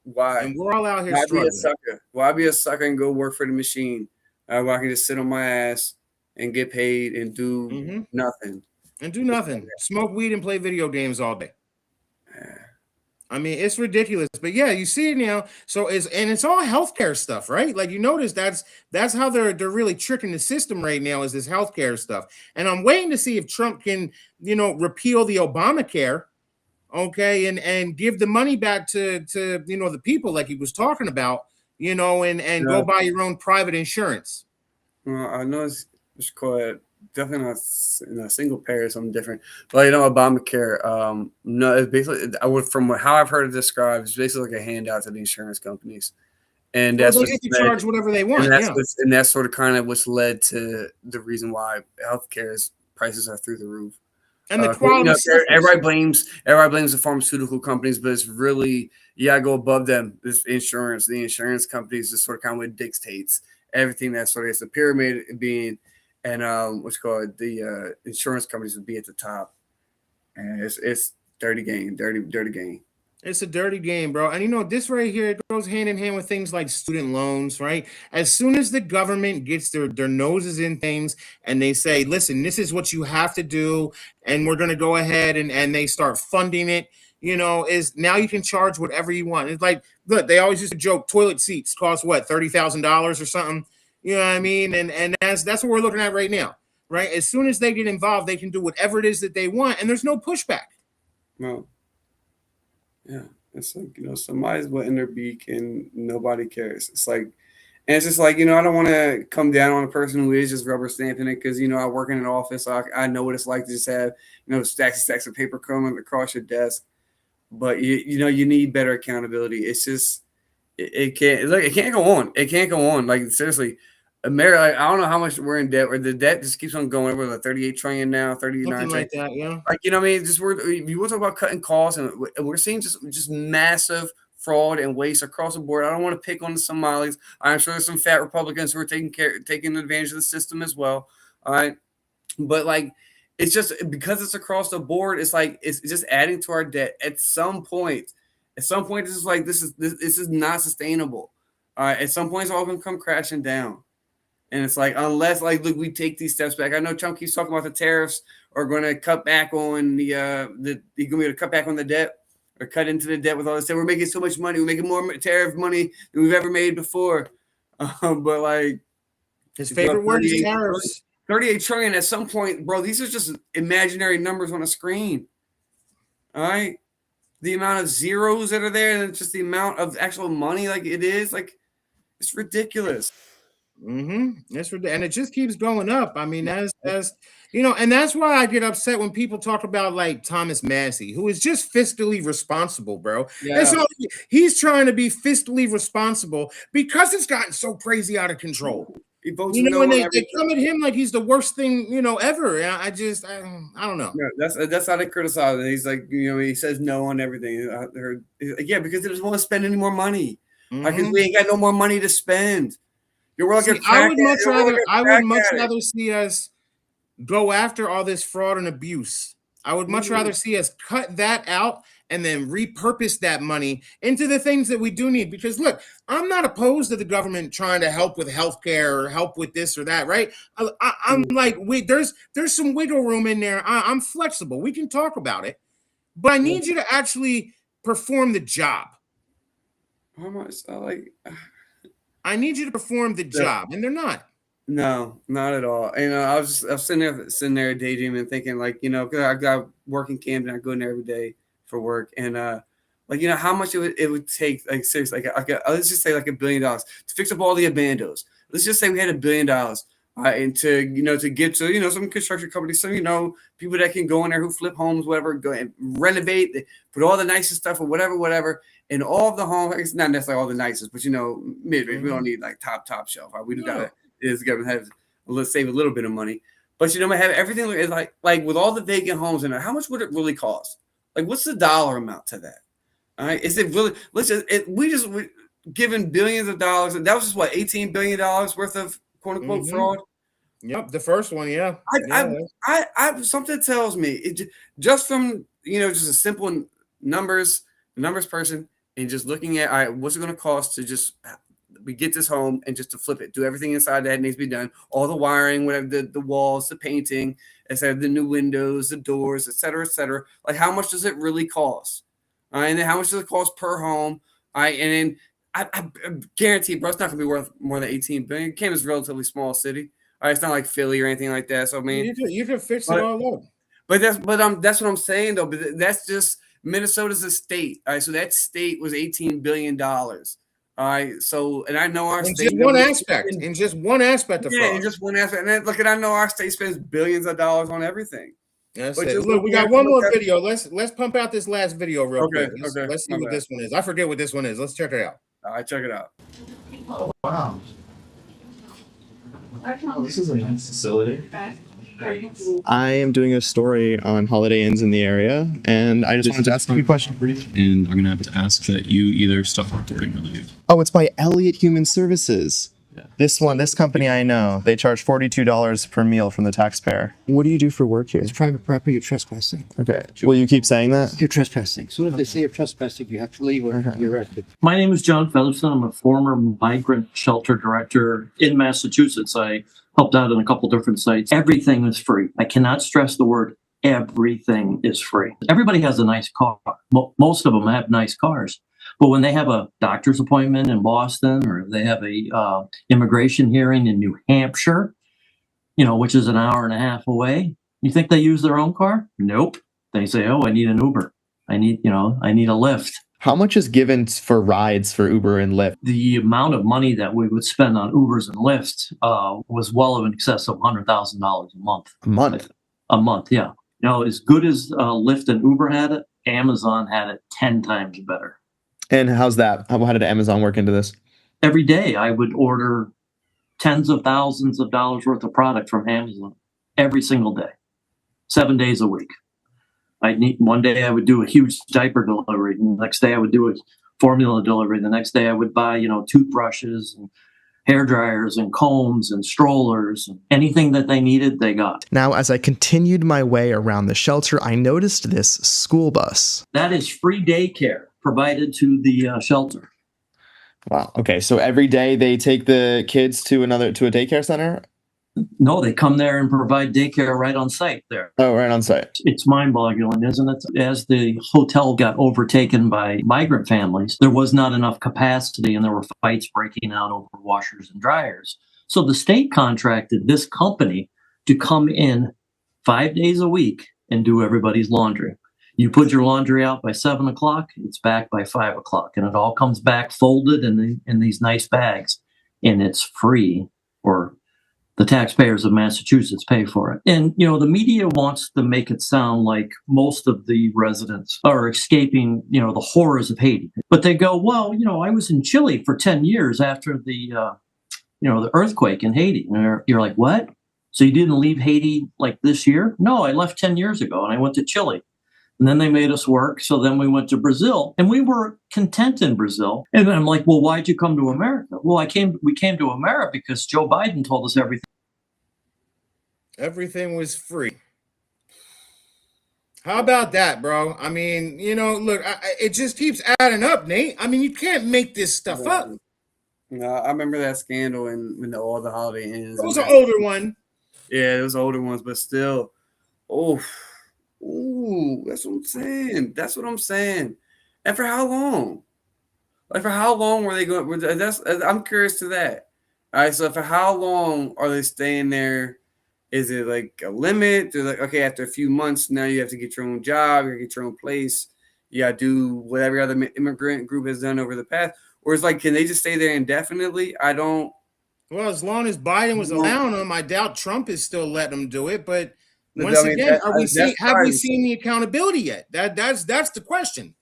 [SPEAKER 3] why?
[SPEAKER 2] And we're all out here struggling.
[SPEAKER 3] Be a sucker? Why be a sucker and go work for the machine? Where I can just sit on my ass and get paid and do nothing.
[SPEAKER 2] And do nothing. Smoke weed and play video games all day. I mean, it's ridiculous. But yeah, you see it now. So it's all healthcare stuff, right? Like, you notice that's how they're really tricking the system right now, is this healthcare stuff. And I'm waiting to see if Trump can, you know, repeal the Obamacare, okay, and give the money back to you know, the people like he was talking about, you know, and go buy your own private insurance.
[SPEAKER 3] Well, I know it's called definitely not in a single payer, something different. But, you know, Obamacare, no, it's basically, from how I've heard it described, it's basically like a handout to the insurance companies, and that's
[SPEAKER 2] they get to charge whatever they want.
[SPEAKER 3] And that's sort of kind of what's led to the reason why healthcare's prices are through the roof.
[SPEAKER 2] And the quality,
[SPEAKER 3] you know, everybody blames the pharmaceutical companies, but it's really, you gotta go above them. This the insurance companies is sort of what dictates everything. That sort of, it's a pyramid being. And what's called the insurance companies would be at the top, and it's dirty game.
[SPEAKER 2] It's a dirty game, bro. And you know, this right here, it goes hand in hand with things like student loans, right? As soon as the government gets their noses in things and they say, listen, this is what you have to do, and we're gonna go ahead and they start funding it, you know, is now you can charge whatever you want. It's like, look, they always used to joke, toilet seats cost what, $30,000 or something. You know what I mean? And that's what we're looking at right now, right? As soon as they get involved, they can do whatever it is that they want, and there's no pushback.
[SPEAKER 3] No. Yeah. It's like, you know, somebody's wetting their beak and nobody cares. It's like, and it's just like, you know, I don't want to come down on a person who is just rubber stamping it, because, you know, I work in an office. So I know what it's like to just have, you know, stacks of paper coming across your desk. But, you know, you need better accountability. It's just, it can't go on. It can't go on. Like, seriously. America, like, I don't know how much we're in debt, or the debt just keeps on going. We're like 38 trillion now, 39
[SPEAKER 2] Something
[SPEAKER 3] trillion.
[SPEAKER 2] like that, yeah.
[SPEAKER 3] Like, you know what I mean? Just you want to talk about cutting costs, and we're seeing just massive fraud and waste across the board. I don't want to pick on the Somalis. I'm sure there's some fat Republicans who are taking advantage of the system as well. All right. But, like, it's just because it's across the board, it's like it's just adding to our debt. At some point, this is like this is not sustainable. All right. At some point, it's all gonna come crashing down. And it's like, unless, like, look, we take these steps back. I know Trump keeps talking about the tariffs are going to cut back on you're going to be able to cut back on the debt. or cut into the debt with all this. We're making so much money. We're making more tariff money than we've ever made before. But like
[SPEAKER 2] his favorite word is tariffs.
[SPEAKER 3] 38 trillion at some point, bro. These are just imaginary numbers on a screen. All right. The amount of zeros that are there, and just the amount of actual money, like it is, like it's ridiculous.
[SPEAKER 2] That's ridiculous, and it just keeps going up. I mean, as you know, and that's why I get upset when people talk about like Thomas Massey, who is just fiscally responsible, bro.
[SPEAKER 3] Yeah.
[SPEAKER 2] That's all he's trying to be fiscally responsible because it's gotten so crazy out of control.
[SPEAKER 3] He votes
[SPEAKER 2] You know,
[SPEAKER 3] no
[SPEAKER 2] and
[SPEAKER 3] on
[SPEAKER 2] they come at him like he's the worst thing, you know, ever. I don't know.
[SPEAKER 3] Yeah, that's how they criticize it. He's like, you know, he says no on everything. Yeah, because they just want to spend any more money. Because we ain't got no more money to spend. You're like
[SPEAKER 2] I would much rather see us go after all this fraud and abuse. I would much rather see us cut that out and then repurpose that money into the things that we do need. Because look, I'm not opposed to the government trying to help with healthcare or help with this or that, right? I'm like, there's some wiggle room in there. I'm flexible. We can talk about it, but I need you to actually perform the job.
[SPEAKER 3] How much?
[SPEAKER 2] I need you to perform the job, and they're not.
[SPEAKER 3] No, not at all. And I was sitting there daydreaming, thinking like, you know, 'cause I got work in Camden, I go in there every day for work, and like, you know, how much it would take, like seriously, like let's just say like $1 billion to fix up all the abandos. Let's just say we had $1 billion, and to get to, you know, some construction companies, some, you know, people that can go in there who flip homes, whatever, go and renovate, put all the nicest stuff or whatever. And all of the homes, it's not necessarily all the nicest, but you know, mid-range, we don't need like top shelf. Right? We do gotta. Is government have let's save a little bit of money, but you know, have everything is like with all the vacant homes in there. How much would it really cost? Like, what's the dollar amount to that? All right, is it really? We giving billions of dollars, and that was just what $18 billion worth of quote unquote fraud.
[SPEAKER 2] Yep, the first one, yeah.
[SPEAKER 3] I something tells me just from, you know, just a simple numbers person, and just looking at, all right, what's it going to cost to just we get this home and just to flip it, do everything inside that needs to be done, all the wiring, whatever, the walls, the painting, instead of the new windows, the doors, et cetera, like how much does it really cost? And then how much does it cost per home? And then I guarantee, bro, it's not gonna be worth more than 18 billion. Camden's a relatively small city. All right, it's not like Philly or anything like that. So I mean,
[SPEAKER 2] you can fix it all up.
[SPEAKER 3] But that's what I'm saying though. But that's just Minnesota's a state. All right, so that state was $18 billion. All right, so, and I know our state.
[SPEAKER 2] In just one aspect of fraud.
[SPEAKER 3] In just one aspect. And then, look, and I know our state spends billions of dollars on everything.
[SPEAKER 2] That's it. Look, we got one more video. Let's pump out this last video real quick. Let's see what this one is. I forget what this one is. Let's check it out.
[SPEAKER 3] All right, check it out.
[SPEAKER 10] Oh, wow. Oh, this is a nice facility.
[SPEAKER 11] I am doing a story on Holiday Inns in the area, and I just wanted to ask a few questions.
[SPEAKER 10] And I'm going to have to ask that you either stop recording or leave.
[SPEAKER 11] Oh, it's by Elliott Human Services.
[SPEAKER 10] Yeah.
[SPEAKER 11] This company I know, they charge $42 per meal from the taxpayer. What do you do for work here?
[SPEAKER 12] It's private property, you're trespassing.
[SPEAKER 11] Okay. Will you keep saying that?
[SPEAKER 12] You're trespassing. So if they say you're trespassing, you have to leave or you're arrested.
[SPEAKER 13] My name is John Featherstone. I'm a former migrant shelter director in Massachusetts. I helped out in a couple different sites. Everything is free. I cannot stress the word everything is free. Everybody has a nice car. Most of them have nice cars. But when they have a doctor's appointment in Boston, or they have a immigration hearing in New Hampshire, you know, which is an hour and a half away, you think they use their own car? Nope. They say, oh, I need an Uber. I need a Lyft.
[SPEAKER 11] How much is given for rides for Uber and Lyft?
[SPEAKER 13] The amount of money that we would spend on Ubers and Lyfts was well in excess of $100,000 a month.
[SPEAKER 11] A month?
[SPEAKER 13] A month, yeah. You know, as good as Lyft and Uber had it, Amazon had it 10 times better.
[SPEAKER 11] And how's that? How did Amazon work into this?
[SPEAKER 13] Every day I would order tens of thousands of dollars worth of product from Amazon every single day, 7 days a week. One day I would do a huge diaper delivery. The next day I would do a formula delivery. The next day I would buy, toothbrushes and hair dryers and combs and strollers. Anything that they needed, they got.
[SPEAKER 11] Now, as I continued my way around the shelter, I noticed this school bus.
[SPEAKER 13] That is free daycare provided to the shelter.
[SPEAKER 11] Wow. Okay. So every day they take the kids to a daycare center?
[SPEAKER 13] No, they come there and provide daycare right on site there.
[SPEAKER 11] Oh, right on site.
[SPEAKER 13] It's mind-boggling, isn't it? As the hotel got overtaken by migrant families, there was not enough capacity and there were fights breaking out over washers and dryers. So the state contracted this company to come in 5 days a week and do everybody's laundry. You put your laundry out by 7 o'clock, it's back by 5 o'clock, and it all comes back folded in these nice bags, and it's free, or the taxpayers of Massachusetts pay for it. And, you know, the media wants to make it sound like most of the residents are escaping, you know, the horrors of Haiti. But they go, well, you know, I was in Chile for 10 years after the earthquake in Haiti. And you're like, what? So you didn't leave Haiti like this year? No, I left 10 years ago and I went to Chile. And then they made us work. So then we went to Brazil and we were content in Brazil. And I'm like, well, why'd you come to America? Well, we came to America because Joe Biden told us everything.
[SPEAKER 2] Everything was free. How about that, bro? I mean, you know, look, it just keeps adding up, Nate. I mean, you can't make this stuff up.
[SPEAKER 3] No, I remember that scandal when all the Holiday Inns.
[SPEAKER 2] It was an older one.
[SPEAKER 3] Yeah, it was older ones, but still, that's what I'm saying. That's what I'm saying. And for how long? Like, for how long were they going? I'm curious to that. All right, so for how long are they staying there? Is it like a limit? They're like, okay, after a few months, now you have to get your own job, you get your own place. You got to do what every other immigrant group has done over the past. Or it's like, can they just stay there indefinitely? I don't.
[SPEAKER 2] Well, as long as Biden was allowing them, I doubt Trump is still letting them do it. But once again, have we seen the accountability yet? That's the question.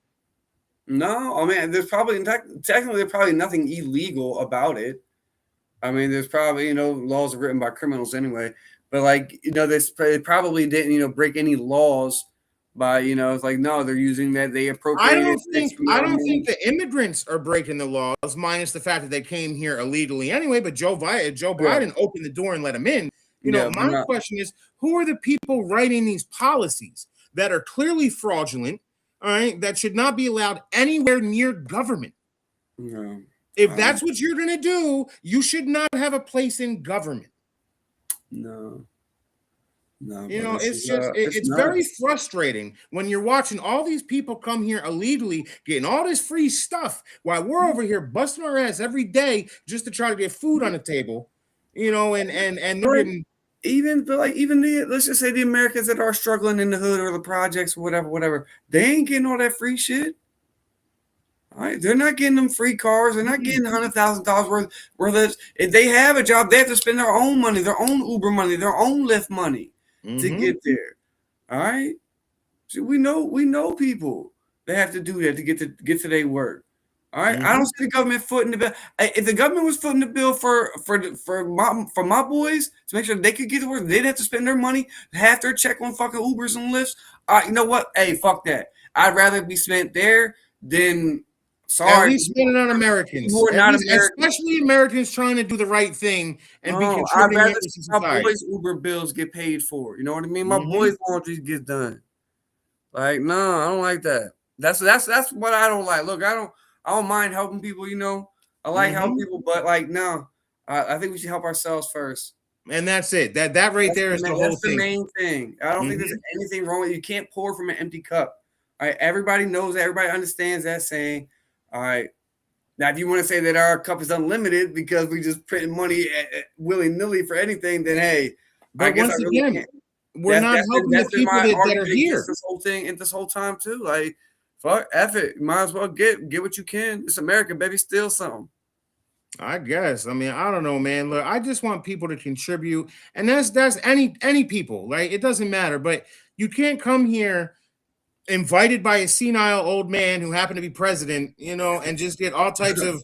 [SPEAKER 3] No, I mean, there's probably technically there's probably nothing illegal about it. I mean, there's probably, you know, laws are written by criminals anyway. But, like, you know, they probably didn't, you know, break any laws by, you know, it's like, no, they're using that. They appropriated.
[SPEAKER 2] I don't think the immigrants are breaking the laws, minus the fact that they came here illegally anyway. But Joe Biden opened the door and let them in. You know, my question is, who are the people writing these policies that are clearly fraudulent, all right, that should not be allowed anywhere near government?
[SPEAKER 3] No.
[SPEAKER 2] If that's what you're going to do, you should not have a place in government.
[SPEAKER 3] No.
[SPEAKER 2] You know, it's very frustrating when you're watching all these people come here illegally, getting all this free stuff while we're over here busting our ass every day just to try to get food on the table, you know, and they're getting
[SPEAKER 3] let's just say the Americans that are struggling in the hood or the projects or whatever, they ain't getting all that free shit. All right, they're not getting them free cars. They're not getting $100,000 worth of. If they have a job, they have to spend their own money, their own Uber money, their own Lyft money to get there. All right, so we know people that have to do that to get to their work. All right, I don't see the government footing the bill. If the government was footing the bill for my boys to make sure they could get to work, they'd have to spend their money, half their check on fucking Ubers and Lyfts. You know what? Hey, fuck that. I'd rather be spent there than. Sorry,
[SPEAKER 2] at least spending on Americans,
[SPEAKER 3] who are not Americans,
[SPEAKER 2] especially Americans trying to do the right thing and be contributing.
[SPEAKER 3] I'd rather see my boys' Uber bills get paid for. You know what I mean? My boys' laundry gets done. Like, no, I don't like that. That's what I don't like. Look, I don't mind helping people. You know, I like helping people, but like, no, I think we should help ourselves first.
[SPEAKER 2] And that's it. That right there is the whole thing.
[SPEAKER 3] That's the main thing. I don't think there's anything wrong with it. You can't pour from an empty cup. All right, everybody knows that. Everybody understands that saying. All right. Now, if you want to say that our cup is unlimited because we just print money willy-nilly for anything, then hey.
[SPEAKER 2] But once again, we're not helping the people that are here.
[SPEAKER 3] This whole thing and this whole time too. Like, fuck, F it. You might as well get what you can. It's America, baby. Steal something.
[SPEAKER 2] I guess. I mean, I don't know, man. Look, I just want people to contribute, and that's any people, right? It doesn't matter, but you can't come here invited by a senile old man who happened to be president, you know, and just get all types of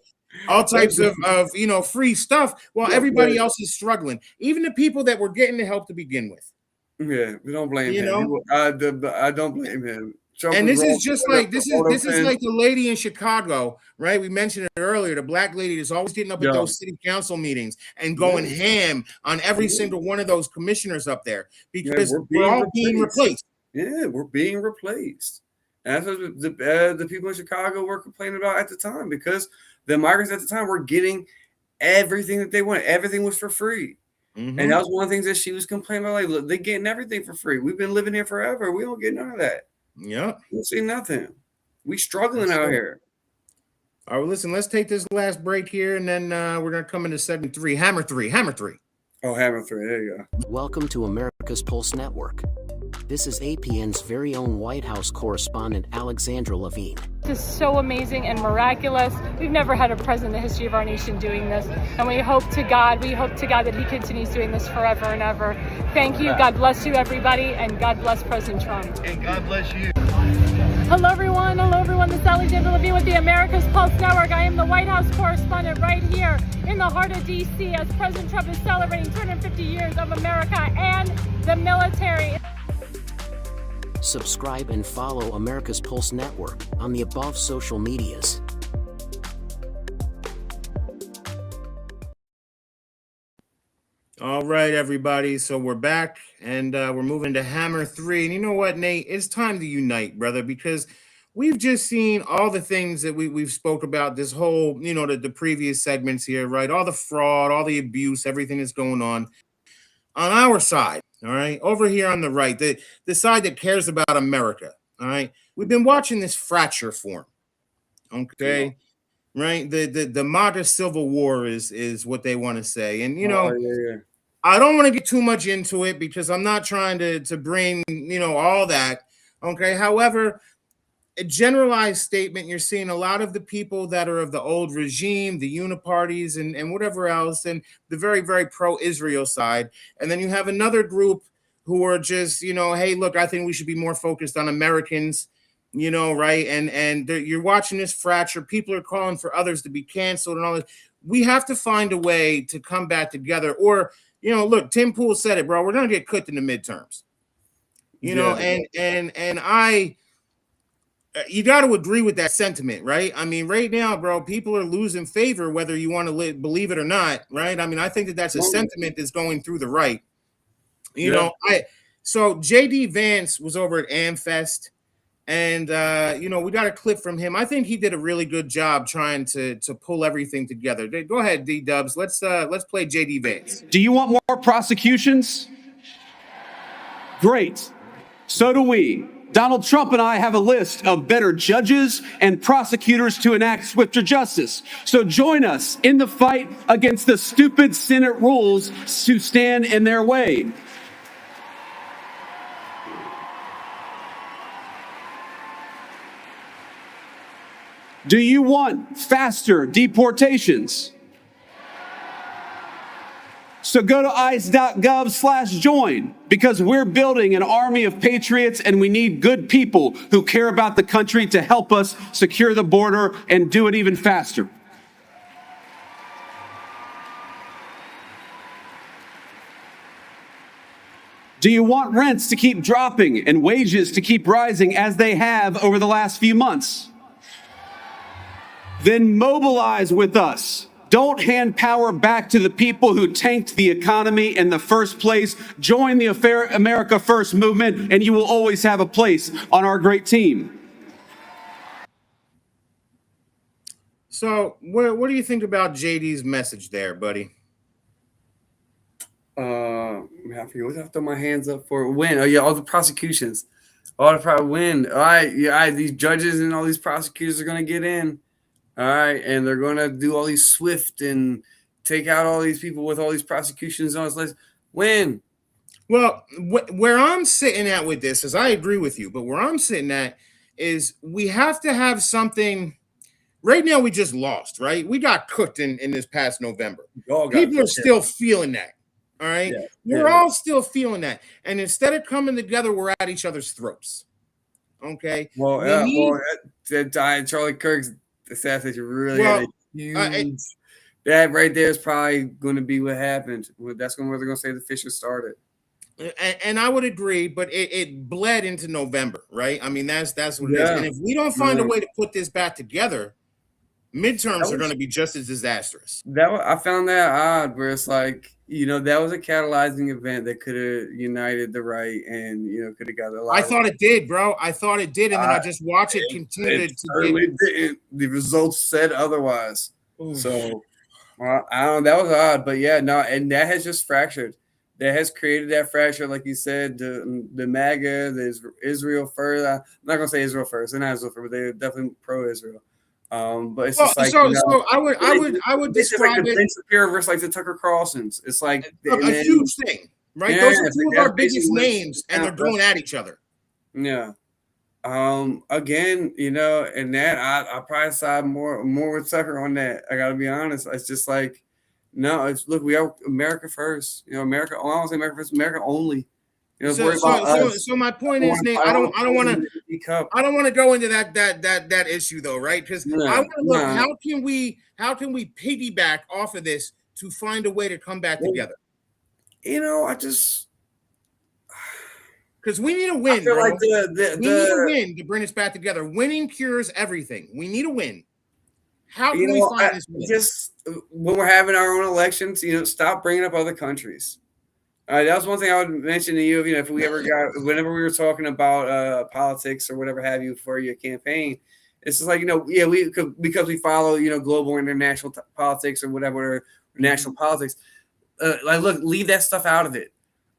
[SPEAKER 2] you know, free stuff while everybody else is struggling. Even the people that were getting the help to begin with.
[SPEAKER 3] Yeah, we don't blame him.
[SPEAKER 2] Know?
[SPEAKER 3] I don't blame him. Trump
[SPEAKER 2] and this is just like this is like the lady in Chicago, right? We mentioned it earlier. The black lady is always getting up at those city council meetings and going ham on every single one of those commissioners up there because we're all being replaced.
[SPEAKER 3] Yeah, we're being replaced. And that's what the people in Chicago were complaining about at the time because the migrants at the time were getting everything that they wanted. Everything was for free. And that was one of the things that she was complaining about. Like, look, they're getting everything for free. We've been living here forever. We don't get none of that.
[SPEAKER 2] Yeah.
[SPEAKER 3] We don't see nothing. We struggling out here.
[SPEAKER 2] All right, well, listen, let's take this last break here, and then we're going to come into segment 3. Hammer 3.
[SPEAKER 3] Oh, Hammer 3. There you go.
[SPEAKER 14] Welcome to America's Pulse Network. This is APN's very own White House correspondent, Alexandra Levine.
[SPEAKER 15] This is so amazing and miraculous. We've never had a president in the history of our nation doing this. And we hope to God that he continues doing this forever and ever. Thank you. God bless you, everybody. And God bless President Trump.
[SPEAKER 16] And God bless you.
[SPEAKER 15] Hello, everyone. This is Alexandra Levine with the America's Pulse Network. I am the White House correspondent right here in the heart of D.C. as President Trump is celebrating 250 years of America and the military.
[SPEAKER 14] Subscribe and follow America's Pulse Network on the above social medias.
[SPEAKER 2] All right, everybody. So we're back, and we're moving to Hammer 3. And you know what, Nate? It's time to unite, brother, because we've just seen all the things that we've spoke about this whole, the previous segments here, right? All the fraud, all the abuse, everything that's going on our side. All right, over here on the right, the side that cares about America. All right, we've been watching this fracture form. Okay, right. The MAGA Civil War is what they want to say, and I don't want to get too much into it because I'm not trying to bring all that. Okay, however, a generalized statement, you're seeing a lot of the people that are of the old regime, the uniparties and whatever else, and the very, very pro-Israel side. And then you have another group who are just, hey, look, I think we should be more focused on Americans, right? And you're watching this fracture. People are calling for others to be canceled and all this. We have to find a way to come back together. Or, look, Tim Pool said it, bro. We're going to get cooked in the midterms, and you got to agree with that sentiment, right? I mean, right now, bro, people are losing favor, whether you want to believe it or not, right? I mean, I think that's a sentiment that's going through the right. So JD Vance was over at AmFest, and we got a clip from him. I think he did a really good job trying to pull everything together. Go ahead, D-Dubs. Let's play JD Vance.
[SPEAKER 17] Do you want more prosecutions? Great. So do we. Donald Trump and I have a list of better judges and prosecutors to enact swifter justice. So join us in the fight against the stupid Senate rules to stand in their way. Do you want faster deportations? So go to ice.gov/join because we're building an army of patriots and we need good people who care about the country to help us secure the border and do it even faster. Do you want rents to keep dropping and wages to keep rising as they have over the last few months? Then mobilize with us. Don't hand power back to the people who tanked the economy in the first place. Join the America First movement, and you will always have a place on our great team.
[SPEAKER 2] So, what do you think about JD's message there, buddy?
[SPEAKER 3] I forget what I throw my hands up for. When? Oh yeah, all the prosecutions. All the when. All right, these judges and all these prosecutors are gonna get in. All right, and they're going to do all these swift and take out all these people with all these prosecutions on this list. When?
[SPEAKER 2] Well, where I'm sitting at with this is I agree with you, but where I'm sitting at is we have to have something. Right now, we just lost, right? We got cooked in this past November. People are still feeling that, all right? Yeah. We're all still feeling that. And instead of coming together, we're at each other's throats, okay?
[SPEAKER 3] Charlie Kirk's assassination really had a huge. That right there is probably going to be what happened. That's where they're going to say the Fisher started.
[SPEAKER 2] And I would agree, but it bled into November, right? I mean, that's what it is. And if we don't find a way to put this back together, midterms are going to be just as disastrous.
[SPEAKER 3] I found that odd, where it's like, that was a catalyzing event that could have united the right and, could have got a lot.
[SPEAKER 2] I thought it did, bro. I thought it did. And then I just watch it continue to
[SPEAKER 3] didn't. The results said otherwise. Ooh. So Well, I don't know. That was odd, but yeah, no, and that has just fractured. That has created that fracture, like you said. The MAGA, the Israel first. I'm not gonna say Israel first. They're not Israel first, but they're definitely pro-Israel. But it's just like
[SPEAKER 2] so I would describe
[SPEAKER 3] like the
[SPEAKER 2] it
[SPEAKER 3] Ben Shapiro versus like the Tucker Carlsons. It's like
[SPEAKER 2] a huge thing, right?
[SPEAKER 3] Yeah,
[SPEAKER 2] Those are two of our biggest
[SPEAKER 3] basically
[SPEAKER 2] names, and they're going at each other.
[SPEAKER 3] Yeah. Again, and that I probably side more with Tucker on that. I gotta be honest. It's just like, no, it's look, we are America first. America. I don't say America first, America only.
[SPEAKER 2] So my point is, Nate, I don't want to go into that issue though, right? Because I want to look, how can we piggyback off of this to find a way to come back together?
[SPEAKER 3] I just
[SPEAKER 2] because we need a win.
[SPEAKER 3] I feel like
[SPEAKER 2] we need a win to bring us back together. Winning cures everything. We need a win. How can we find this win?
[SPEAKER 3] Just when we're having our own elections, stop bringing up other countries. That was one thing I would mention to you. If we ever whenever we were talking about politics or whatever have you for your campaign, it's just like because we follow global international politics or whatever or national politics. Look, leave that stuff out of it.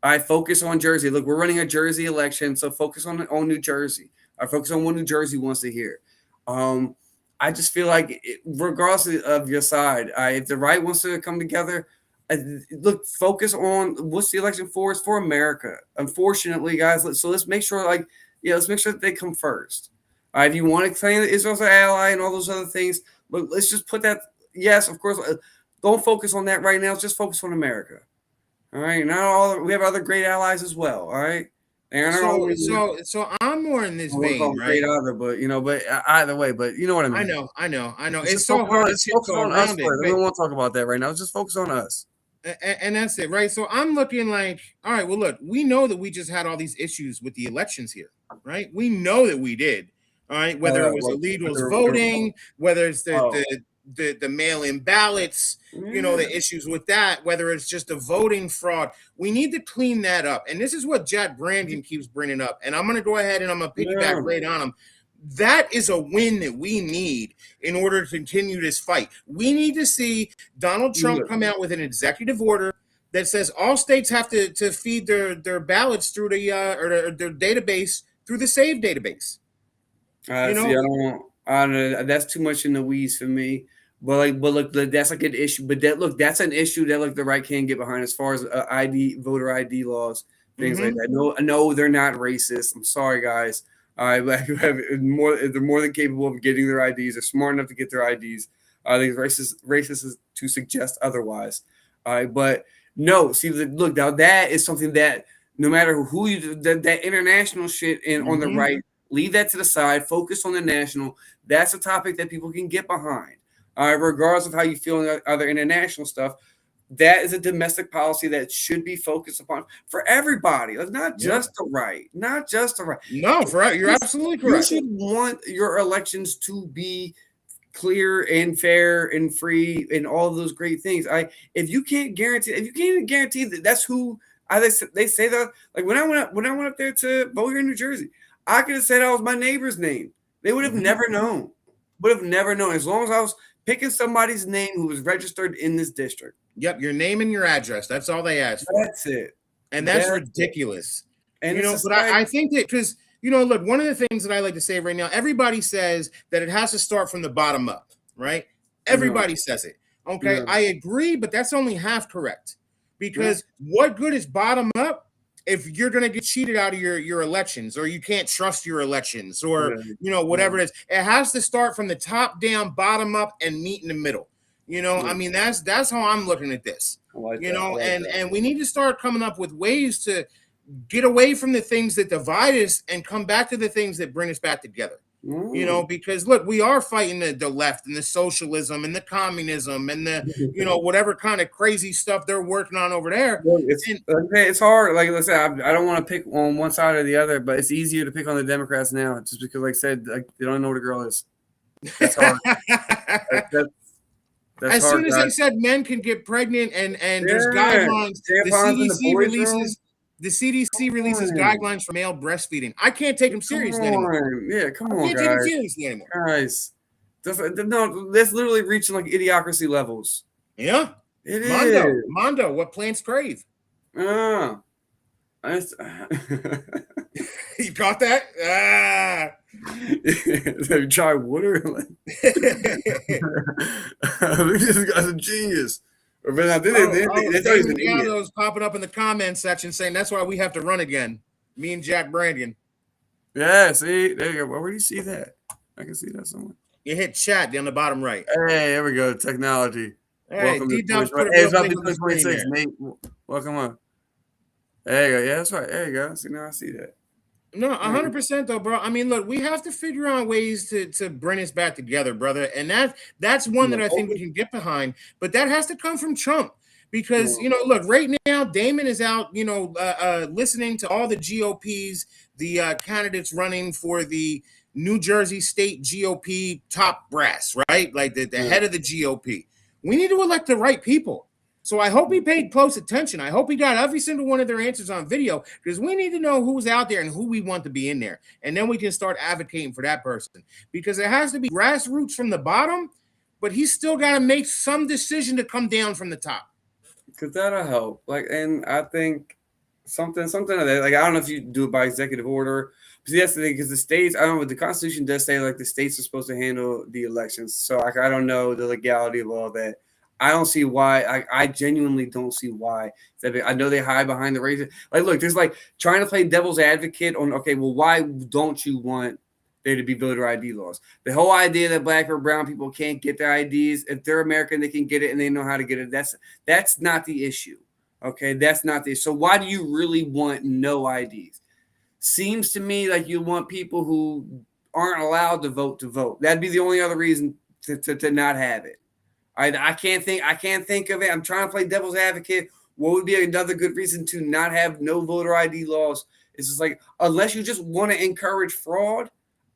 [SPEAKER 3] I focus on Jersey. Look, we're running a Jersey election, so focus on New Jersey. I focus on what New Jersey wants to hear. I just feel like, regardless of your side, if the right wants to come together, look, focus on what's the election for. It's for America. Unfortunately, guys, let's make sure, let's make sure that they come first. If you want to claim that Israel's an ally and all those other things, look, let's just put that. Yes, of course. Don't focus on that right now. Just focus on America. All right. We have other great allies as well. All right.
[SPEAKER 2] So I'm more in this vein, right?
[SPEAKER 3] Either, but either way, but you know what I mean.
[SPEAKER 2] I know. It's so hard to
[SPEAKER 3] focus on us. We don't want to talk about that right now. Let's just focus on us.
[SPEAKER 2] And that's it, right? So I'm looking like, all right, well, look, we know that we just had all these issues with the elections here, right? We know that we did. All right, whether it was illegals voting, whether it's the mail-in ballots, the issues with that, whether it's just a voting fraud, we need to clean that up. And this is what Jack Brangan keeps bringing up. And I'm going to go ahead and I'm going to piggyback right on him. That is a win that we need in order to continue this fight. We need to see Donald Trump come out with an executive order that says all states have to feed their ballots through the or their database through the SAVE database.
[SPEAKER 3] I don't. That's too much in the weeds for me. But look, that's like an issue. But that's an issue that the right can't get behind as far as voter ID laws, things like that. No, they're not racist. I'm sorry, guys. They're more than capable of getting their IDs. They're smart enough to get their IDs. I think racist is to suggest otherwise. But no, see, look, now that is something that no matter who you that international shit on the right, leave that to the side. Focus on the national. That's a topic that people can get behind. Regardless of how you feel in other international stuff, that is a domestic policy that should be focused upon for everybody. Not just the right. Not just the right.
[SPEAKER 2] No, you're absolutely correct.
[SPEAKER 3] You should want your elections to be clear and fair and free and all of those great things. If you can't even guarantee that that's who they say that, like when I went up there to vote here in New Jersey, I could have said that was my neighbor's name. They would have never known. As long as I was picking somebody's name who was registered in this district.
[SPEAKER 2] Yep, your name and your address. That's all they ask for.
[SPEAKER 3] That's it.
[SPEAKER 2] And that's ridiculous. And I think that because look, one of the things that I like to say right now, everybody says that it has to start from the bottom up, right? Everybody says it. Okay, I agree, but that's only half correct. Because what good is bottom up if you're going to get cheated out of your elections, or you can't trust your elections, or whatever it is? It has to start from the top down, bottom up, and meet in the middle. I mean, that's how I'm looking at this. And we need to start coming up with ways to get away from the things that divide us and come back to the things that bring us back together. Because look, we are fighting the left and the socialism and the communism and the whatever kind of crazy stuff they're working on over there.
[SPEAKER 3] It's hard. Like I said, I don't want to pick on one side or the other, but it's easier to pick on the Democrats now, just because, like I said, they don't know what a girl is. That's hard.
[SPEAKER 2] As soon as they said men can get pregnant and there's guidelines, the CDC releases guidelines for male breastfeeding. I can't take them seriously anymore.
[SPEAKER 3] Yeah, come on,
[SPEAKER 2] I can't take them seriously anymore.
[SPEAKER 3] Guys, that's literally reaching like idiocracy levels.
[SPEAKER 2] Yeah.
[SPEAKER 3] It
[SPEAKER 2] Mondo.
[SPEAKER 3] is.
[SPEAKER 2] Mondo, what plants crave.
[SPEAKER 3] You
[SPEAKER 2] caught that?
[SPEAKER 3] Have you tried water? This guy's a genius.
[SPEAKER 2] Damon Gallo's popping up in the comment section saying that's why we have to run again. Me and Jack Brangan.
[SPEAKER 3] Yeah, see, there you go. Where do you see that? I can see that somewhere.
[SPEAKER 2] You hit chat down the bottom right.
[SPEAKER 3] Hey, there we go. Technology.
[SPEAKER 2] Hey,
[SPEAKER 3] Welcome to
[SPEAKER 2] D-Dub's put a
[SPEAKER 3] it's
[SPEAKER 2] real
[SPEAKER 3] about to
[SPEAKER 2] thing
[SPEAKER 3] be
[SPEAKER 2] on the screen
[SPEAKER 3] 26.
[SPEAKER 2] there.
[SPEAKER 3] Nate, welcome on. There you go. Yeah, that's right. There you go. See, now I see that.
[SPEAKER 2] No, 100% though, bro. I mean, look, we have to figure out ways to bring us back together, brother. And that's one that I think we can get behind. But that has to come from Trump. Because, look, right now, Damon is out, listening to all the GOPs, the candidates running for the New Jersey State GOP top brass, right? Like the head of the GOP. We need to elect the right people. So I hope he paid close attention. I hope he got every single one of their answers on video, because we need to know who's out there and who we want to be in there. And then we can start advocating for that person, because it has to be grassroots from the bottom, but he's still got to make some decision to come down from the top.
[SPEAKER 3] Because that'll help. And I think something of that. I don't know if you do it by executive order. Because that's the thing, because the states, I don't know, the Constitution does say the states are supposed to handle the elections. So I don't know the legality of all that. I don't see why. I genuinely don't see why. I know they hide behind the race. Look, there's trying to play devil's advocate on, okay, well, why don't you want there to be voter ID laws? The whole idea that black or brown people can't get their IDs, if they're American, they can get it and they know how to get it. That's not the issue. Okay, that's not the issue. So why do you really want no IDs? Seems to me like you want people who aren't allowed to vote. That'd be the only other reason to not have it. I can't think of it. I'm trying to play devil's advocate. What would be another good reason to not have no voter ID laws? It's just unless you just want to encourage fraud,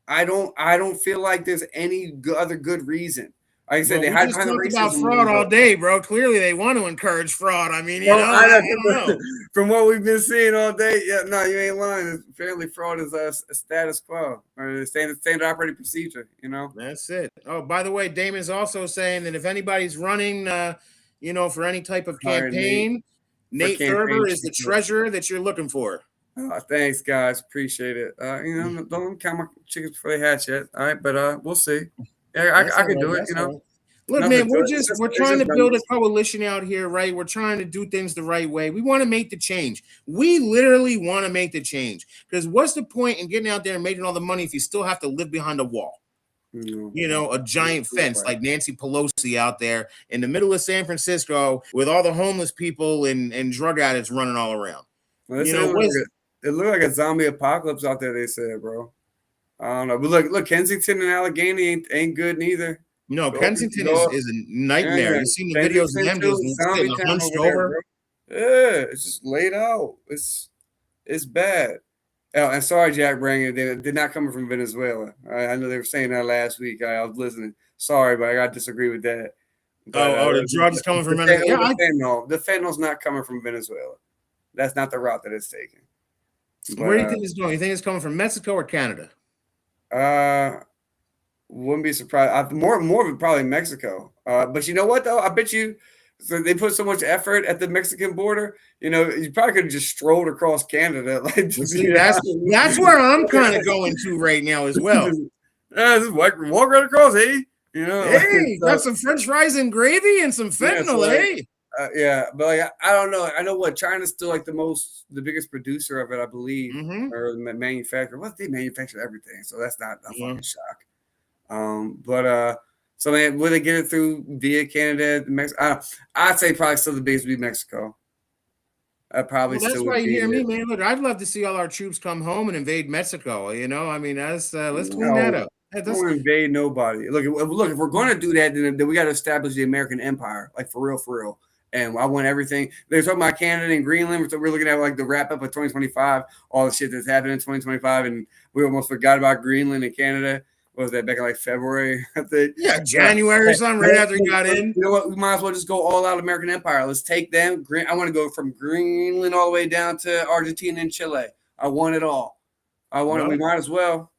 [SPEAKER 3] I don't feel like there's any other good reason. Like I said, they hide behind the racism.
[SPEAKER 2] About fraud all day, bro. Clearly, they want to encourage fraud. I mean,
[SPEAKER 3] I don't know. From what we've been seeing all day, no, you ain't lying. Apparently, fraud is a status quo or a standard operating procedure.
[SPEAKER 2] That's it. Oh, by the way, Damon's also saying that if anybody's running, for any type of campaign, Nate Thurber is the treasurer that you're looking for.
[SPEAKER 3] Oh, thanks, guys. Appreciate it. Don't count my chickens before they hatch yet. All right, but we'll see. Yeah, I can do it.
[SPEAKER 2] Look, man, we're trying to build a coalition out here, right? We're trying to do things the right way. We want to make the change. We literally want to make the change, because what's the point in getting out there and making all the money if you still have to live behind a wall? A giant fence like Nancy Pelosi out there in the middle of San Francisco with all the homeless people and drug addicts running all around.
[SPEAKER 3] Well, it looked like a zombie apocalypse out there, they said, bro. I don't know. But look, Kensington and Allegheny ain't good neither.
[SPEAKER 2] No, Kensington is a nightmare.
[SPEAKER 3] Yeah,
[SPEAKER 2] you seen the videos of them just hunched over?
[SPEAKER 3] Yeah, it's just laid out. It's bad. Oh, and sorry, Jack Brangan, they're not coming from Venezuela. I know they were saying that last week. I was listening. Sorry, but I got to disagree with that. But,
[SPEAKER 2] the drugs coming from Venezuela?
[SPEAKER 3] The fentanyl's not coming from Venezuela. That's not the route that it's taking.
[SPEAKER 2] Where do you think it's going? You think it's coming from Mexico or Canada?
[SPEAKER 3] Wouldn't be surprised. More of it probably Mexico. But you know what though? I bet you. So they put so much effort at the Mexican border. You probably could have just strolled across Canada.
[SPEAKER 2] That's where I'm kind of going to right now as well.
[SPEAKER 3] Just walk right across, hey.
[SPEAKER 2] Hey, got some French fries and gravy and some fentanyl, hey.
[SPEAKER 3] But I don't know. I know what China's still the biggest producer of it, I believe, or manufacturer. Well, they manufacture everything, so that's not a fucking shock. So man, will they get it through via Canada, Mexico? I'd say probably still the biggest would be Mexico.
[SPEAKER 2] That's why you hear me, man. Look, I'd love to see all our troops come home and invade Mexico. I mean, let's clean that up.
[SPEAKER 3] Don't invade nobody. Look, if we're going to do that, then we got to establish the American empire, for real. And I want everything. They're talking about Canada and Greenland. So we're looking at the wrap up of 2025, all the shit that's happened in 2025, and we almost forgot about Greenland and Canada. What was that back in February? I think.
[SPEAKER 2] Yeah, January or something, right after we got in.
[SPEAKER 3] You know what? We might as well just go all out American empire. Let's take them. I want to go from Greenland all the way down to Argentina and Chile. I want it all. We might as well.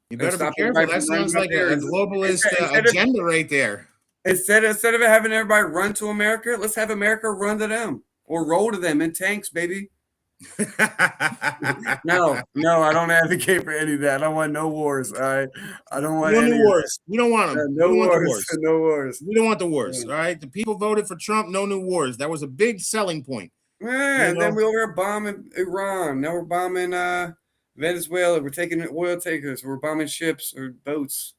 [SPEAKER 2] You better be careful. That sounds like a globalist agenda right there.
[SPEAKER 3] Instead of having everybody run to America, let's have America run to them or roll to them in tanks, baby. No, I don't advocate for any of that. I don't want no wars. All right, I don't want
[SPEAKER 2] no
[SPEAKER 3] any
[SPEAKER 2] new wars. We don't want them.
[SPEAKER 3] no
[SPEAKER 2] we don't want the
[SPEAKER 3] wars.
[SPEAKER 2] wars.
[SPEAKER 3] No wars.
[SPEAKER 2] We don't want the wars. All right. The people voted for Trump. No new wars. That was a big selling point.
[SPEAKER 3] Yeah, and then we over here bombing Iran. Now we're bombing Venezuela. We're taking oil takers. We're bombing ships or boats.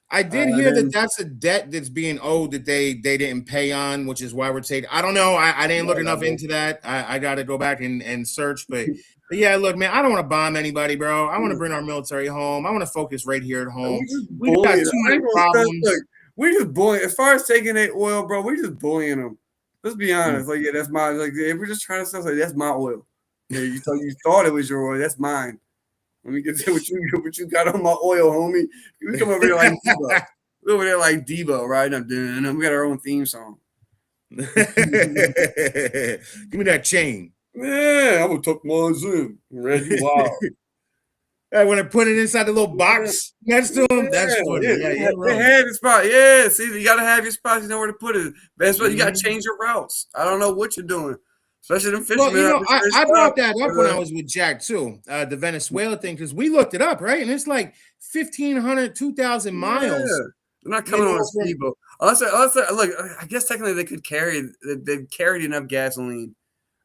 [SPEAKER 2] I did hear that that's a debt that's being owed that they didn't pay on, which is why we're taking. I don't know. I didn't look enough into that. I got to go back and search. But yeah, look, man, I don't want to bomb anybody, bro. I want to bring our military home. I want to focus right here at home. We got too many problems.
[SPEAKER 3] Look, we just bullying. As far as taking their oil, bro, we just bullying them. Let's be honest. Like, yeah, that's my. Like, if we're just trying to stuff like that's my oil. Yeah, you thought it was your oil. That's mine. Let me get to what you got on my oil, homie. We come over here like Debo. We're over there like Debo, right? We got our own theme song.
[SPEAKER 2] Give me that chain.
[SPEAKER 3] Yeah, I'm gonna tuck mine in. Ready? Wow.
[SPEAKER 2] When I put it inside the little box next to him, that's funny. Yeah,
[SPEAKER 3] right. They had the spot. Yeah, see, you gotta have your spots. You know where to put it. That's why you gotta change your routes. I don't know what you're doing. Especially them fishermen.
[SPEAKER 2] Well, I brought that up when I was with Jack too, the Venezuela thing, because we looked it up, right? And it's like 1,500, 2,000 miles. Yeah.
[SPEAKER 3] They're not coming on a speedboat. Unless, look, I guess technically they could carry. They've carried enough gasoline.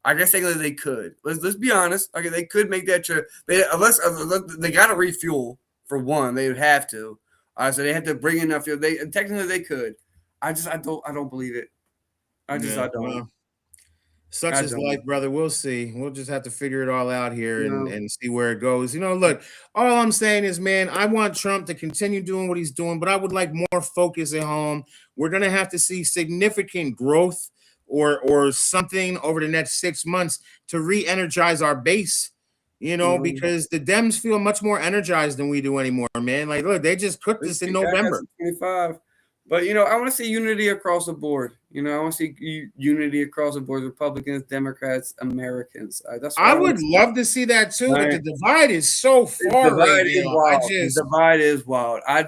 [SPEAKER 3] I guess technically they could. Let's be honest. Okay, they could make that trip. Unless they got to refuel for one, they would have to. So they had to bring enough fuel. Technically they could. I don't believe it. I don't.
[SPEAKER 2] Well, such is life, brother. We'll see. We'll just have to figure it all out here and see where it goes. Look, all I'm saying is, man, I want Trump to continue doing what he's doing, but I would like more focus at home. We're going to have to see significant growth or something over the next 6 months to re-energize our base, because the Dems feel much more energized than we do anymore, man. Like, look, they just cooked this in November.
[SPEAKER 3] 25. But, I want to see unity across the board. I want to see unity across the board, Republicans, Democrats, Americans.
[SPEAKER 2] I would love to see that too, but the divide is so far.
[SPEAKER 3] The divide is wild. I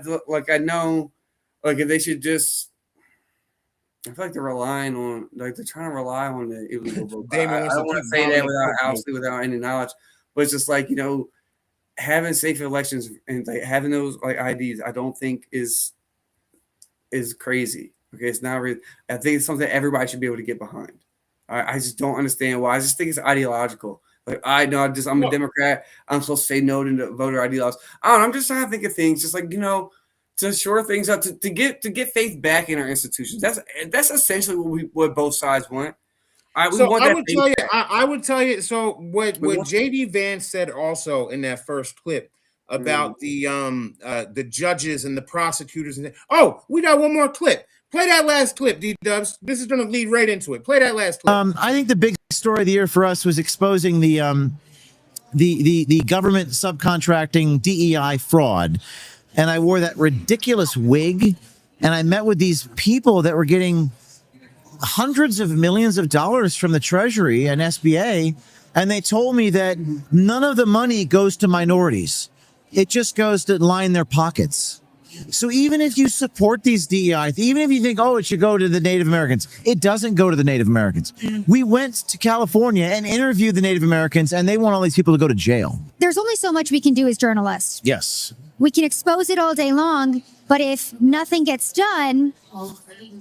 [SPEAKER 3] know, if they should just, I feel like they're relying on, they're trying to rely on the illegal vote. I don't want to say that without any knowledge, but it's just like, having safe elections and having those IDs, I don't think is crazy. Okay, it's not really. I think it's something everybody should be able to get behind. I just don't understand why. I just think it's ideological. Like I'm a Democrat. I'm supposed to say no to the voter ID laws. I'm just trying to think of things, just like to shore things up, to get faith back in our institutions. That's essentially what both sides want.
[SPEAKER 2] I would tell you. So what JD Vance said also in that first clip about the judges and the prosecutors we got one more clip. Play that last clip, D-Dubs. This is going to lead right into it. Play that last clip.
[SPEAKER 16] I think the big story of the year for us was exposing the government subcontracting DEI fraud. And I wore that ridiculous wig, and I met with these people that were getting hundreds of millions of dollars from the Treasury and SBA, and they told me that none of the money goes to minorities. It just goes to line their pockets. So even if you support these DEI, even if you think, it should go to the Native Americans, it doesn't go to the Native Americans. We went to California and interviewed the Native Americans, and they want all these people to go to jail.
[SPEAKER 18] There's only so much we can do as journalists.
[SPEAKER 16] Yes.
[SPEAKER 18] We can expose it all day long, but if nothing gets done,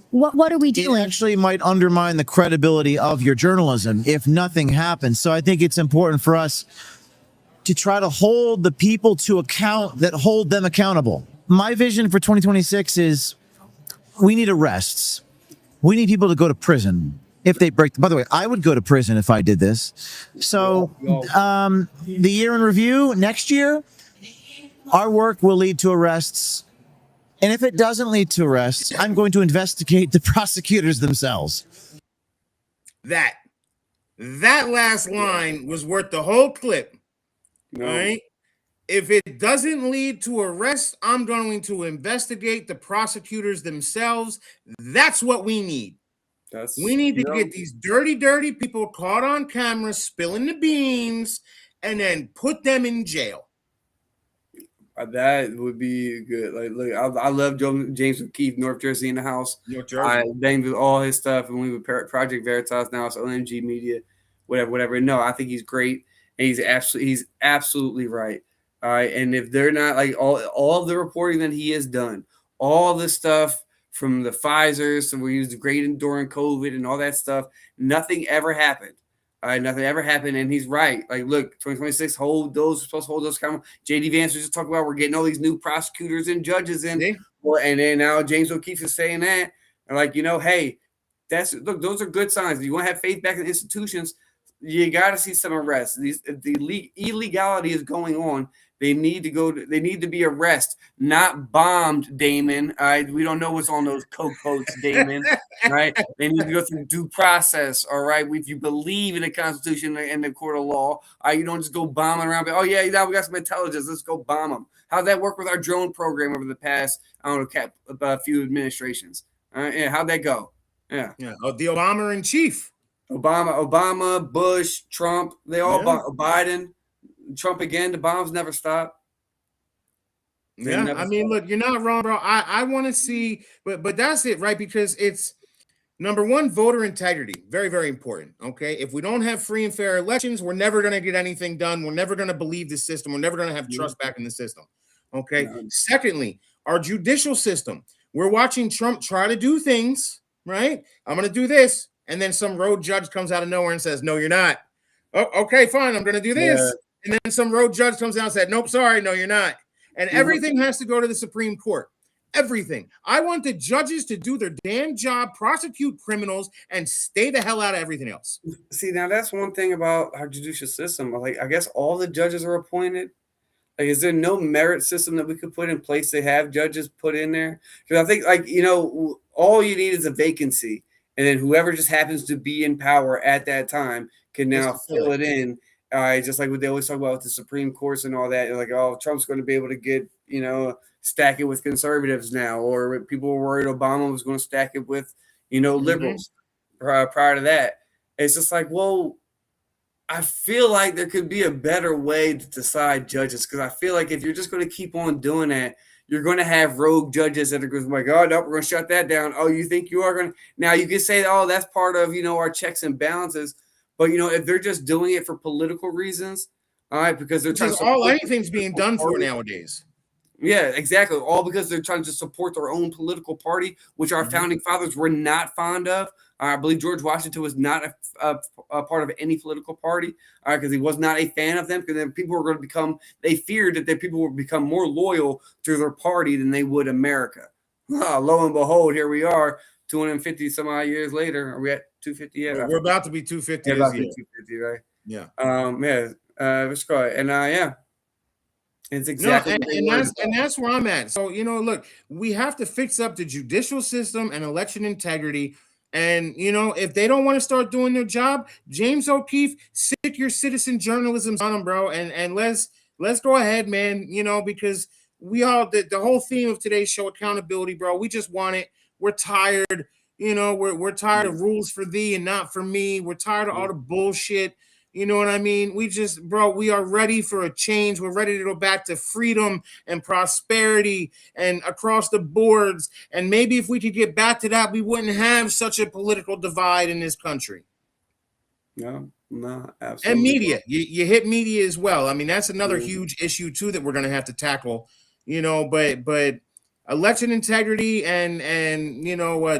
[SPEAKER 18] what are we doing?
[SPEAKER 16] It actually might undermine the credibility of your journalism if nothing happens. So I think it's important for us to try to hold the people to account that hold them accountable. My vision for 2026 is we need arrests. We need people to go to prison if they break. By the way, I would go to prison if I did this. So the year in review next year, our work will lead to arrests. And if it doesn't lead to arrests, I'm going to investigate the prosecutors themselves.
[SPEAKER 2] That last line was worth the whole clip. No. All right. If it doesn't lead to arrest, I'm going to investigate the prosecutors themselves. That's what we need. We need to get these dirty people caught on camera spilling the beans and then put them in jail.
[SPEAKER 3] That would be good. Like, look, I love James O'Keefe, North Jersey in the house.
[SPEAKER 2] North Jersey.
[SPEAKER 3] I banged with all his stuff, and we were Project Veritas. Now it's OMG Media, whatever. No, I think he's great, and he's absolutely right. All right, and if they're not like all the reporting that he has done, all the stuff from the Pfizer's, so where he was great during COVID and all that stuff, nothing ever happened. Nothing ever happened, and he's right. Like, look, 2026, supposed to hold those accountable. JD Vance was just talking about we're getting all these new prosecutors and judges in, well, and then now James O'Keefe is saying that, and like, hey, those are good signs. If you want to have faith back in institutions, you got to see some arrests. The illegality is going on. They need to be arrested, not bombed, Damon. All right. We don't know what's on those coke boats, Damon. Right. They need to go through due process. All right. If you believe in the Constitution and the court of law, all right, you don't just go bombing around. Oh, yeah, now we got some intelligence. Let's go bomb them. How'd that work with our drone program over the past, a few administrations? Yeah. How'd that go? Yeah.
[SPEAKER 2] Yeah. Oh, the Obama in chief.
[SPEAKER 3] Obama, Bush, Trump, they all Biden. Trump again, the bombs never stop.
[SPEAKER 2] I mean, look, you're not wrong, bro. I want to see, but that's it, right? Because it's number one, voter integrity. Very, very important. Okay. If we don't have free and fair elections, we're never going to get anything done. We're never going to believe the system. We're never going to have trust back in the system. Okay. Secondly, our judicial system. We're watching Trump try to do things, right? I'm going to do this. And then some road judge comes out of nowhere and says, no, you're not. Oh, okay, fine. I'm going to do this. Yeah. And then some road judge comes out and said, nope, sorry, no, you're not. And everything has to go to the Supreme Court. Everything. I want the judges to do their damn job, prosecute criminals, and stay the hell out of everything else.
[SPEAKER 3] See, now that's one thing about our judicial system. Like, I guess all the judges are appointed. Like, is there no merit system that we could put in place to have judges put in there? Because I think, all you need is a vacancy. And then whoever just happens to be in power at that time can now fill it in. Just like what they always talk about with the Supreme Courts and all that. Like, oh, Trump's going to be able to get, stack it with conservatives now. Or people were worried Obama was going to stack it with, liberals prior to that. It's just like, well, I feel like there could be a better way to decide judges. Because I feel like if you're just going to keep on doing that, you're going to have rogue judges that are going to be like, oh, no, we're going to shut that down. Oh, you think you are going to? Now, you can say, oh, that's part of, our checks and balances. But, if they're just doing it for political reasons, all right, because they're trying to
[SPEAKER 2] anything's being done for nowadays.
[SPEAKER 3] Yeah, exactly. All because they're trying to support their own political party, which our founding fathers were not fond of. I believe George Washington was not a part of any political party because he was not a fan of them. Because then people were going to they feared that people would become more loyal to their party than they would America. Lo and behold, here we are, 250 some odd years later. Are we at 250 yet?
[SPEAKER 2] We're about to be 250.
[SPEAKER 3] Yeah, about 250, right?
[SPEAKER 2] Yeah.
[SPEAKER 3] Let's go. And it's exactly
[SPEAKER 2] and that's where I'm at. So, look, we have to fix up the judicial system and election integrity. And, if they don't want to start doing their job, James O'Keefe, stick your citizen journalism on them, bro. And let's go ahead, man, because we all, the whole theme of today's show, accountability, bro. We just want it. We're tired. We're tired of rules for thee and not for me. We're tired of all the bullshit. You know what I mean? We are ready for a change. We're ready to go back to freedom and prosperity and across the boards. And maybe if we could get back to that, we wouldn't have such a political divide in this country.
[SPEAKER 3] No, absolutely.
[SPEAKER 2] And media. You hit media as well. I mean, that's another huge issue too that we're going to have to tackle, but election integrity and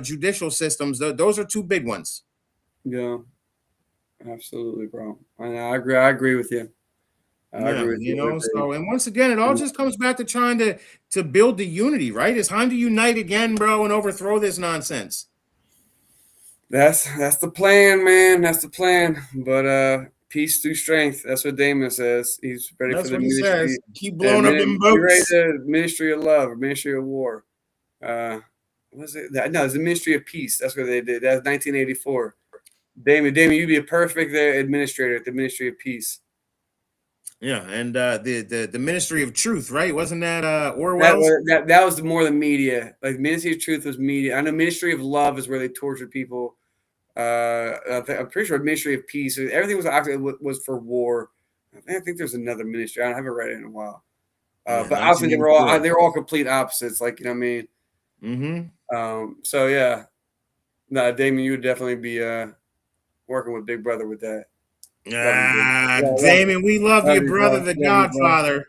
[SPEAKER 2] judicial systems, those are two big ones.
[SPEAKER 3] Yeah. Absolutely, bro. I agree with you. I agree with you.
[SPEAKER 2] So, and once again, it all just comes back to trying to build the unity, right? It's time to unite again, bro, and overthrow this nonsense.
[SPEAKER 3] That's the plan, man. That's the plan. But peace through strength. That's what Damon says. He's ready for the ministry.
[SPEAKER 2] Keep blowing up them boats.
[SPEAKER 3] Ready to ministry of love or ministry of war. Was it? No, it's the ministry of peace. That's what they did. That's 1984. Damon, you'd be a perfect administrator at the Ministry of Peace.
[SPEAKER 2] Yeah, and the Ministry of Truth, right? Wasn't that Orwell?
[SPEAKER 3] That was more the media. Like Ministry of Truth was media. I know Ministry of Love is where they tortured people. I'm pretty sure Ministry of Peace. Everything was actually was for war. I think there's another ministry. I haven't read it in a while. But obviously they're all complete opposites. Like, you know what I mean?
[SPEAKER 2] Mm-hmm.
[SPEAKER 3] So yeah, Damon, you would definitely be working with Big Brother with that.
[SPEAKER 2] Damon, we love you, brother, the Godfather.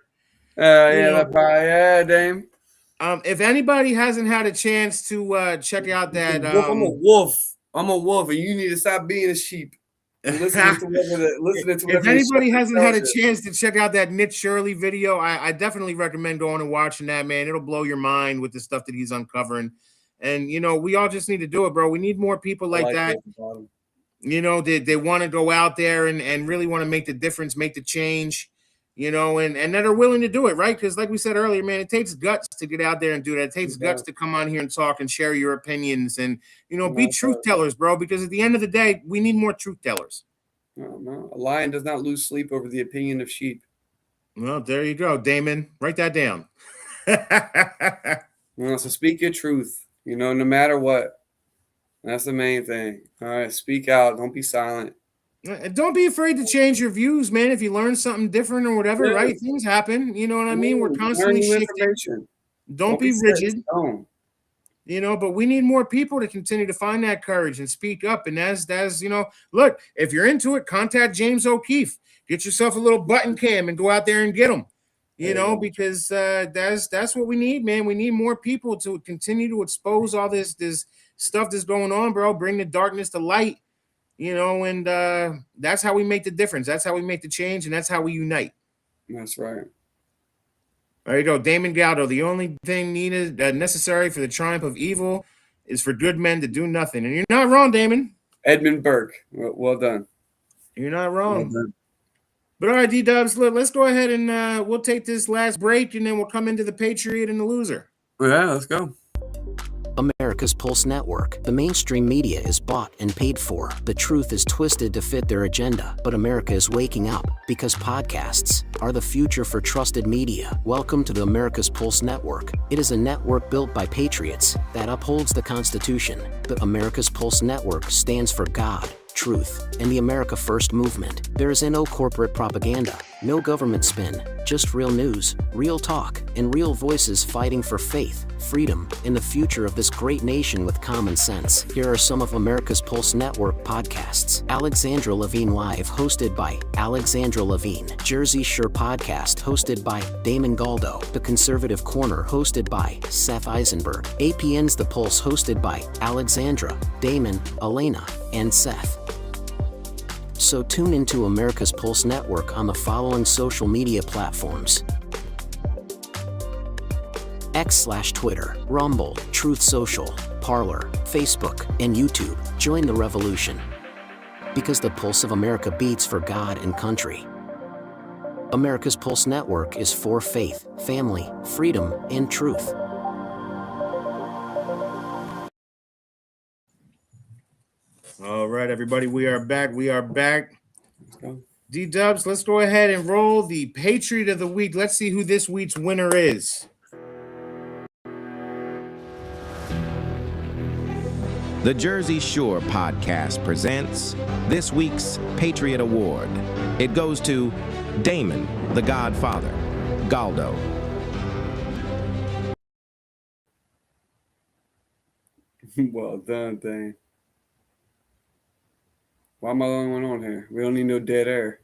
[SPEAKER 3] Yeah, Dame.
[SPEAKER 2] If anybody hasn't had a chance to check out that,
[SPEAKER 3] I'm a wolf. I'm a wolf, and you need to stop being a sheep. Listening to
[SPEAKER 2] if anybody hasn't had a chance to check out that Nick Shirley video, I definitely recommend going and watching that, man. It'll blow your mind with the stuff that he's uncovering. And, you know, we all just need to do it, bro. We need more people like that. You know, they want to go out there and really want to make the difference, make the change, you know, and that are willing to do it, right? Because like we said earlier, man, it takes guts to get out there and do that. It takes guts to come on here and talk and share your opinions and, you know, be truth tellers, bro, because at the end of the day, we need more truth tellers.
[SPEAKER 3] No. A lion does not lose sleep over the opinion of sheep.
[SPEAKER 2] Well, there you go, Damon. Write that down.
[SPEAKER 3] So speak your truth, you know, no matter what. That's the main thing. All right, speak out. Don't be silent.
[SPEAKER 2] And don't be afraid to change your views, man. If you learn something different or whatever, right? Things happen. You know what I mean? We're constantly shifting. Don't be rigid. You know, but we need more people to continue to find that courage and speak up. And as you know, look, if you're into it, contact James O'Keefe. Get yourself a little button cam and go out there and get them. You know, because that's what we need, man. We need more people to continue to expose all this stuff that's going on, bro. Bring the darkness to light, you know, and that's how we make the difference. That's how we make the change, and that's how we unite.
[SPEAKER 3] That's right.
[SPEAKER 2] There you go, Damon Galdo. The only thing needed, necessary for the triumph of evil is for good men to do nothing. And you're not wrong, Damon.
[SPEAKER 3] Edmund Burke. Well done.
[SPEAKER 2] You're not wrong. Well done. But all right, D-Dubs, let's go ahead and we'll take this last break, and then we'll come into the Patriot and the Loser.
[SPEAKER 3] Yeah, let's go.
[SPEAKER 14] America's Pulse Network. The mainstream media is bought and paid for. The truth is twisted to fit their agenda. But America is waking up because podcasts are the future for trusted media. Welcome to the America's Pulse Network. It is a network built by patriots that upholds the Constitution. The America's Pulse Network stands for God, truth, and the America First movement. There is no corporate propaganda, no government spin, just real news, real talk, and real voices fighting for faith, freedom, and the future of this great nation with common sense. Here are some of America's Pulse Network podcasts. Alexandra Levine Live, hosted by Alexandra Levine. Jersey Shore Podcast, hosted by Damon Galdo. The Conservative Corner, hosted by Seth Eisenberg. APN's The Pulse, hosted by Alexandra, Damon, Elena, and Seth. So tune into America's Pulse Network on the following social media platforms: X/Twitter, Rumble, Truth Social, Parler, Facebook, and YouTube. Join the revolution. Because the pulse of America beats for God and country. America's Pulse Network is for faith, family, freedom, and truth.
[SPEAKER 2] All right, everybody, we are back. Let's go. D-Dubs, let's go ahead and roll the Patriot of the Week. Let's see who this week's winner is.
[SPEAKER 1] The Jersey Shore podcast presents this week's Patriot Award. It goes to Damon, the Godfather, Galdo.
[SPEAKER 3] Well done, Dane. Why am I the only one on here? We don't need no dead air.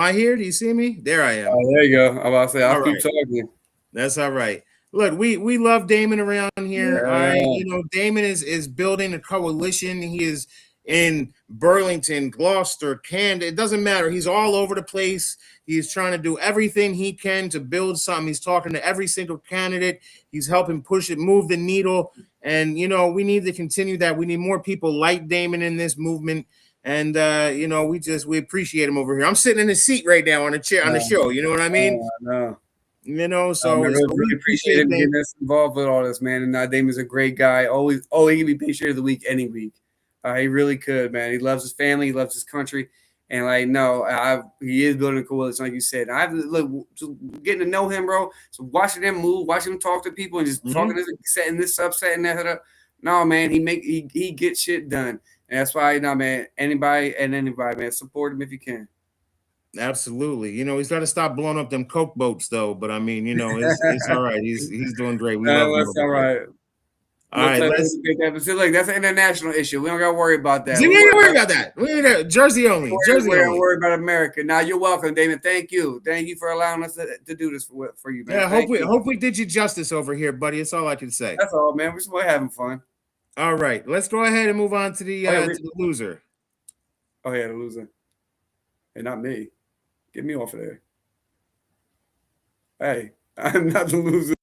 [SPEAKER 2] Am I here? Do you see me? There I am.
[SPEAKER 3] Oh, there you go. I'm about to say, I'll keep talking.
[SPEAKER 2] That's all right. Look, we love Damon around here.
[SPEAKER 3] Yeah.
[SPEAKER 2] All right. You know, Damon is building a coalition. He is in Burlington, Gloucester, Camden. It doesn't matter. He's all over the place. He's trying to do everything he can to build something. He's talking to every single candidate. He's helping push it, move the needle. And, you know, we need to continue that. We need more people like Damon in this movement. And, you know, we appreciate him over here. I'm sitting in the seat right now on a chair on the show. You know what I mean?
[SPEAKER 3] No.
[SPEAKER 2] You know, so
[SPEAKER 3] I really appreciate him getting us involved with all this, man. And Damon's a great guy. He can be Patriot of the Week any week. He really could, man. He loves his family. He loves his country. And, he is building a coalition, like you said. Getting to know him, bro. So watching him move, watching him talk to people and just talking, setting this up, setting that up. No, man, he gets shit done. And that's why, man, anybody, man, support him if you can.
[SPEAKER 2] Absolutely. You know, he's got to stop blowing up them Coke boats, though. But I mean, you know, it's all right. He's doing great. We love him.
[SPEAKER 3] That's all right.
[SPEAKER 2] All right, let's.
[SPEAKER 3] Look, that's an international issue. We don't got to worry about that.
[SPEAKER 2] We ain't worry about that. We ain't Jersey only. Jersey only.
[SPEAKER 3] Don't worry about America. Now you're welcome, Damon. Thank you for allowing us to do this for you, man.
[SPEAKER 2] Yeah, hope we did you justice over here, buddy. That's all I can say.
[SPEAKER 3] That's all, man. We're just having fun.
[SPEAKER 2] All right, let's go ahead and move on to the loser.
[SPEAKER 3] Oh yeah, the loser. Hey, not me. Get me off of there. Hey, I'm not the loser.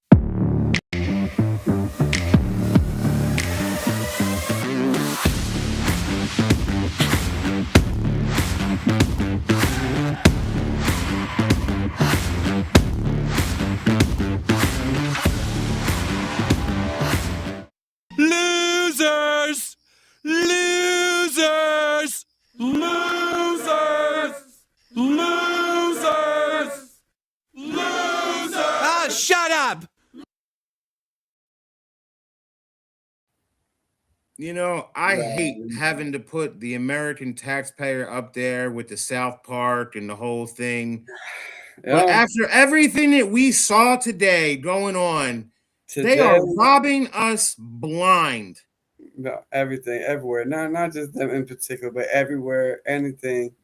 [SPEAKER 19] Losers! Losers! Losers! Losers! Losers! Ah, shut up!
[SPEAKER 2] You know, I hate having to put the American taxpayer up there with the South Park and the whole thing. But after everything that we saw today going on, they are robbing us blind.
[SPEAKER 3] No, everything, everywhere. Not just them in particular, but everywhere, anything.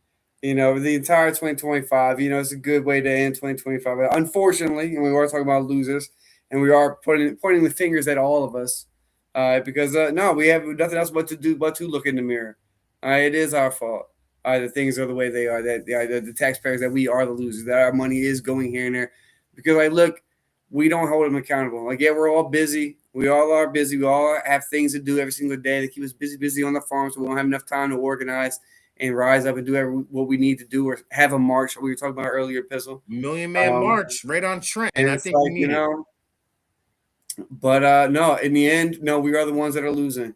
[SPEAKER 3] You know, the entire 2025, you know, it's a good way to end 2025. But unfortunately, and we are talking about losers, and we are pointing the fingers at all of us. Because no, we have nothing else but to look in the mirror. It is our fault. The things are the way they are. That the taxpayers, that we are the losers. That our money is going here and there. Because look, we don't hold them accountable. We're all busy. We all are busy. We all have things to do every single day. They keep us busy on the farm, so we don't have enough time to organize and rise up and do what we need to do, or have a march. We were talking about earlier, Pistol.
[SPEAKER 2] Million Man March right on Trent, and I think we need it.
[SPEAKER 3] But no, in the end, no, we are the ones that are losing.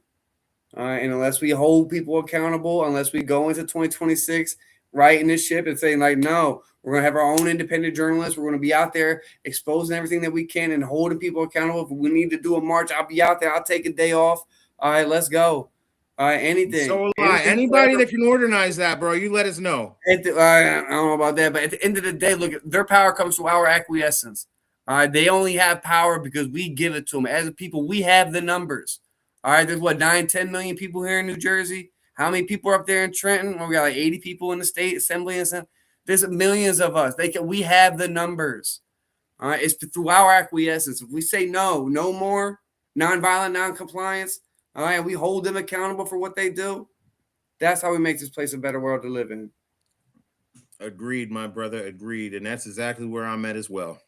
[SPEAKER 3] And unless we hold people accountable, unless we go into 2026 righting this ship and saying no, we're going to have our own independent journalists. We're going to be out there exposing everything that we can and holding people accountable. If we need to do a march, I'll be out there. I'll take a day off. All right, let's go. Anything.
[SPEAKER 2] So anybody that can organize that, bro, you let us know.
[SPEAKER 3] I don't know about that, but at the end of the day, look, their power comes from our acquiescence. All right, they only have power because we give it to them. As a people, we have the numbers. All right, there's 9-10 million people here in New Jersey. How many people are up there in Trenton? Well, we got 80 people in the state assembly and stuff. There's millions of us. We have the numbers. All right, it's through our acquiescence. If we say no more, nonviolent noncompliance, all right, we hold them accountable for what they do. That's how we make this place a better world to live in.
[SPEAKER 2] Agreed, my brother. Agreed. And that's exactly where I'm at as well.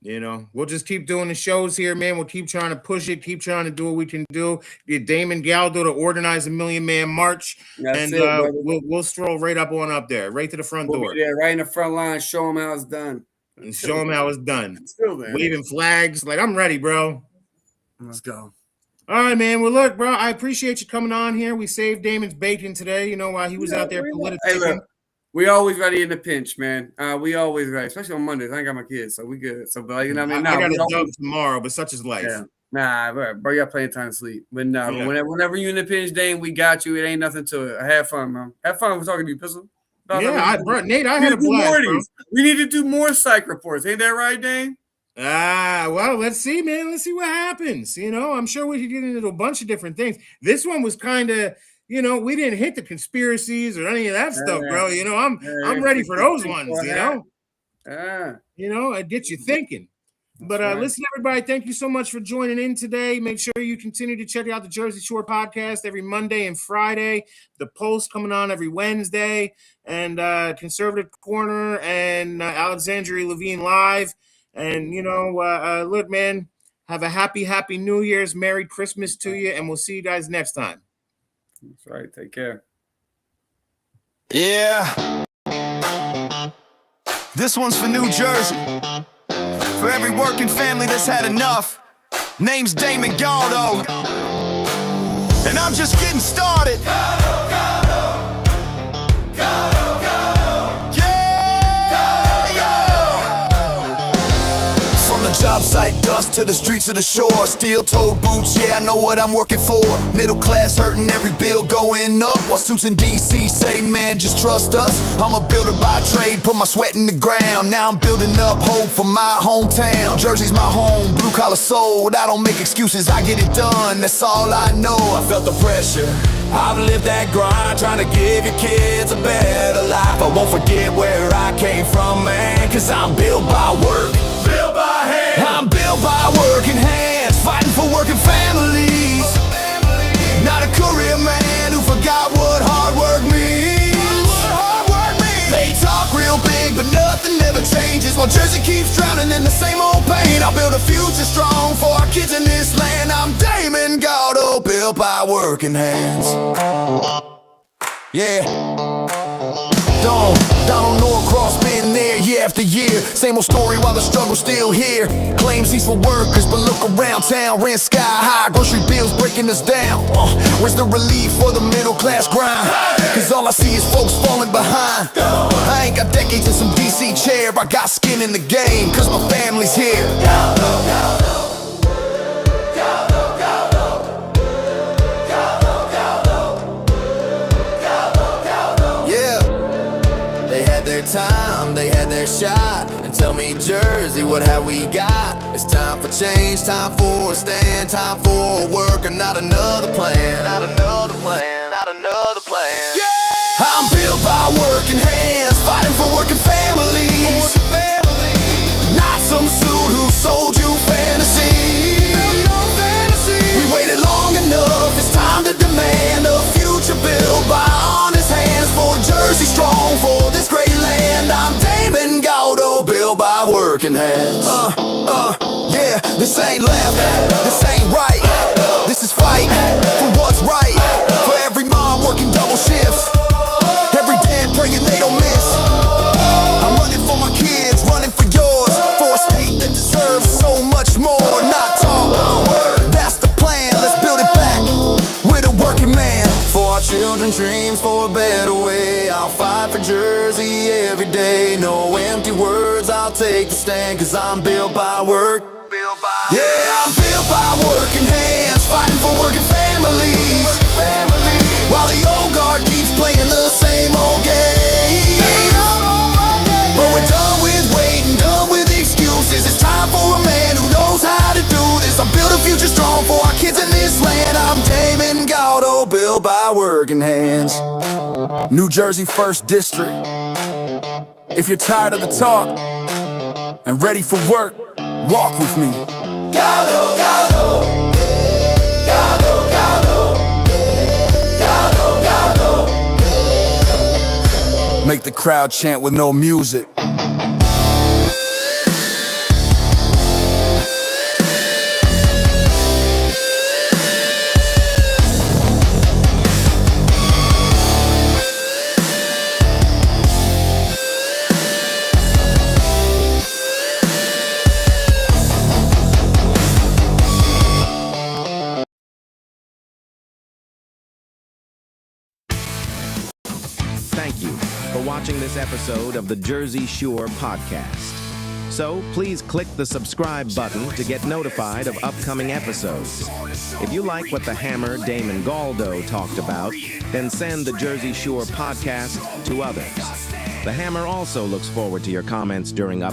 [SPEAKER 2] You know, we'll just keep doing the shows here, man. We'll keep trying to push it, keep trying to do what we can do. Get Damon Galdo to organize a Million Man March, we'll stroll right up there, right to the front door.
[SPEAKER 3] Yeah, right in the front line. Show them how it's done.
[SPEAKER 2] Show them how it's done.
[SPEAKER 3] Still there.
[SPEAKER 2] Waving flags. I'm ready, bro.
[SPEAKER 3] Let's go.
[SPEAKER 2] All right, man. Well, look, bro, I appreciate you coming on here. We saved Damon's bacon today, you know, while he was out there politicking.
[SPEAKER 3] Hey, look. We always ready in the pinch, man. We always ready, especially on Mondays. I ain't got my kids, so we good. So, but you know what I mean?
[SPEAKER 2] I got a dub tomorrow, but such is life. Yeah.
[SPEAKER 3] Nah, bro, you got plenty of time to sleep. But no, whenever you in the pinch, Dane, we got you. It ain't nothing to it. I had fun, man. Have fun with talking to you, Pistol.
[SPEAKER 2] Nate, I had a blast, bro.
[SPEAKER 3] We need to do more psych reports. Ain't that right, Dane?
[SPEAKER 2] Well, let's see, man. Let's see what happens. You know, I'm sure we could get into a bunch of different things. This one was kind of, you know, we didn't hit the conspiracies or any of that stuff, bro. You know, I'm ready for those ones, you know. You know, it gets you thinking. But listen, everybody, thank you so much for joining in today. Make sure you continue to check out the Jersey Shore podcast every Monday and Friday. The Pulse coming on every Wednesday, and Conservative Corner and Alexandria Levine Live. And, you know, look, man, have a happy New Year's. Merry Christmas to you, and we'll see you guys next time.
[SPEAKER 3] That's right. Take care.
[SPEAKER 19] Yeah. This one's for New Jersey. For every working family that's had enough. Name's Damon Galdo. And I'm just getting started. Job site dust house to the streets of the shore. Steel-toed boots, yeah, I know what I'm working for. Middle class hurting, every bill going up, while suits in DC say, man, just trust us. I'm a builder by trade, put my sweat in the ground. Now I'm building up hope for my hometown. Jersey's my home, blue collar soul. I don't make excuses, I get it done, that's all I know. I felt the pressure, I've lived that grind, trying to give your kids a better life. I won't forget where I came from, man, cause I'm built by work, built by hands. I'm built by working hands, fighting for working families. Not a career man who forgot what hard work means. They talk real big, but nothing ever changes, while Jersey keeps drowning in the same old pain. I'll build a future strong for our kids in this land. I'm Damon Galdo, built by working hands. Yeah. Donald Norcross been there year after year. Same old story while the struggle's still here. Claims he's for workers, but look around town, rent sky high, grocery bills breaking us down. Where's the relief for the middle class grind? Cause all I see is folks falling behind. I ain't got decades in some DC chair, I got skin in the game, cause my family's here. Time, they had their shot, and tell me, Jersey, what have we got? It's time for change, time for a stand, time for work, and not another plan. Not another plan, not another plan. Yeah! I'm built by working hands, fighting for working families. Not some suit who sold you fantasy. We waited long enough, it's time to demand a future built by honest hands, for Jersey strong, for this great land. I'm Damon Galdo, built by working hands. Yeah, this ain't left, this ain't right. This is fight for what's right. For every mom working double shifts, every dad praying they don't miss. I'm running for my kids, running for yours, for a state that deserves so much more. Not talk, that's the plan, let's build it back with a working man. For our children's dreams, for a better way, I'll fight for Jersey every day. No empty words, I'll take the stand, cause I'm built by work. Yeah, I'm built by working hands, fighting for working families. While the old guard keeps playing the same old game. But we're done with waiting, done with excuses. It's time for a man who knows how to do this. I build a future strong for our kids in this land. I'm Damon Galdo, built by working hands. New Jersey 1st District. If you're tired of the talk and ready for work, walk with me. Galdo, Galdo, Galdo, Galdo, Galdo, Galdo. Make the crowd chant with no music.
[SPEAKER 1] Thank you for watching this episode of the Jersey Shore podcast. So please click the subscribe button to get notified of upcoming episodes. If you like what the hammer Damon Galdo talked about, then send the Jersey Shore podcast to others. The hammer also looks forward to your comments during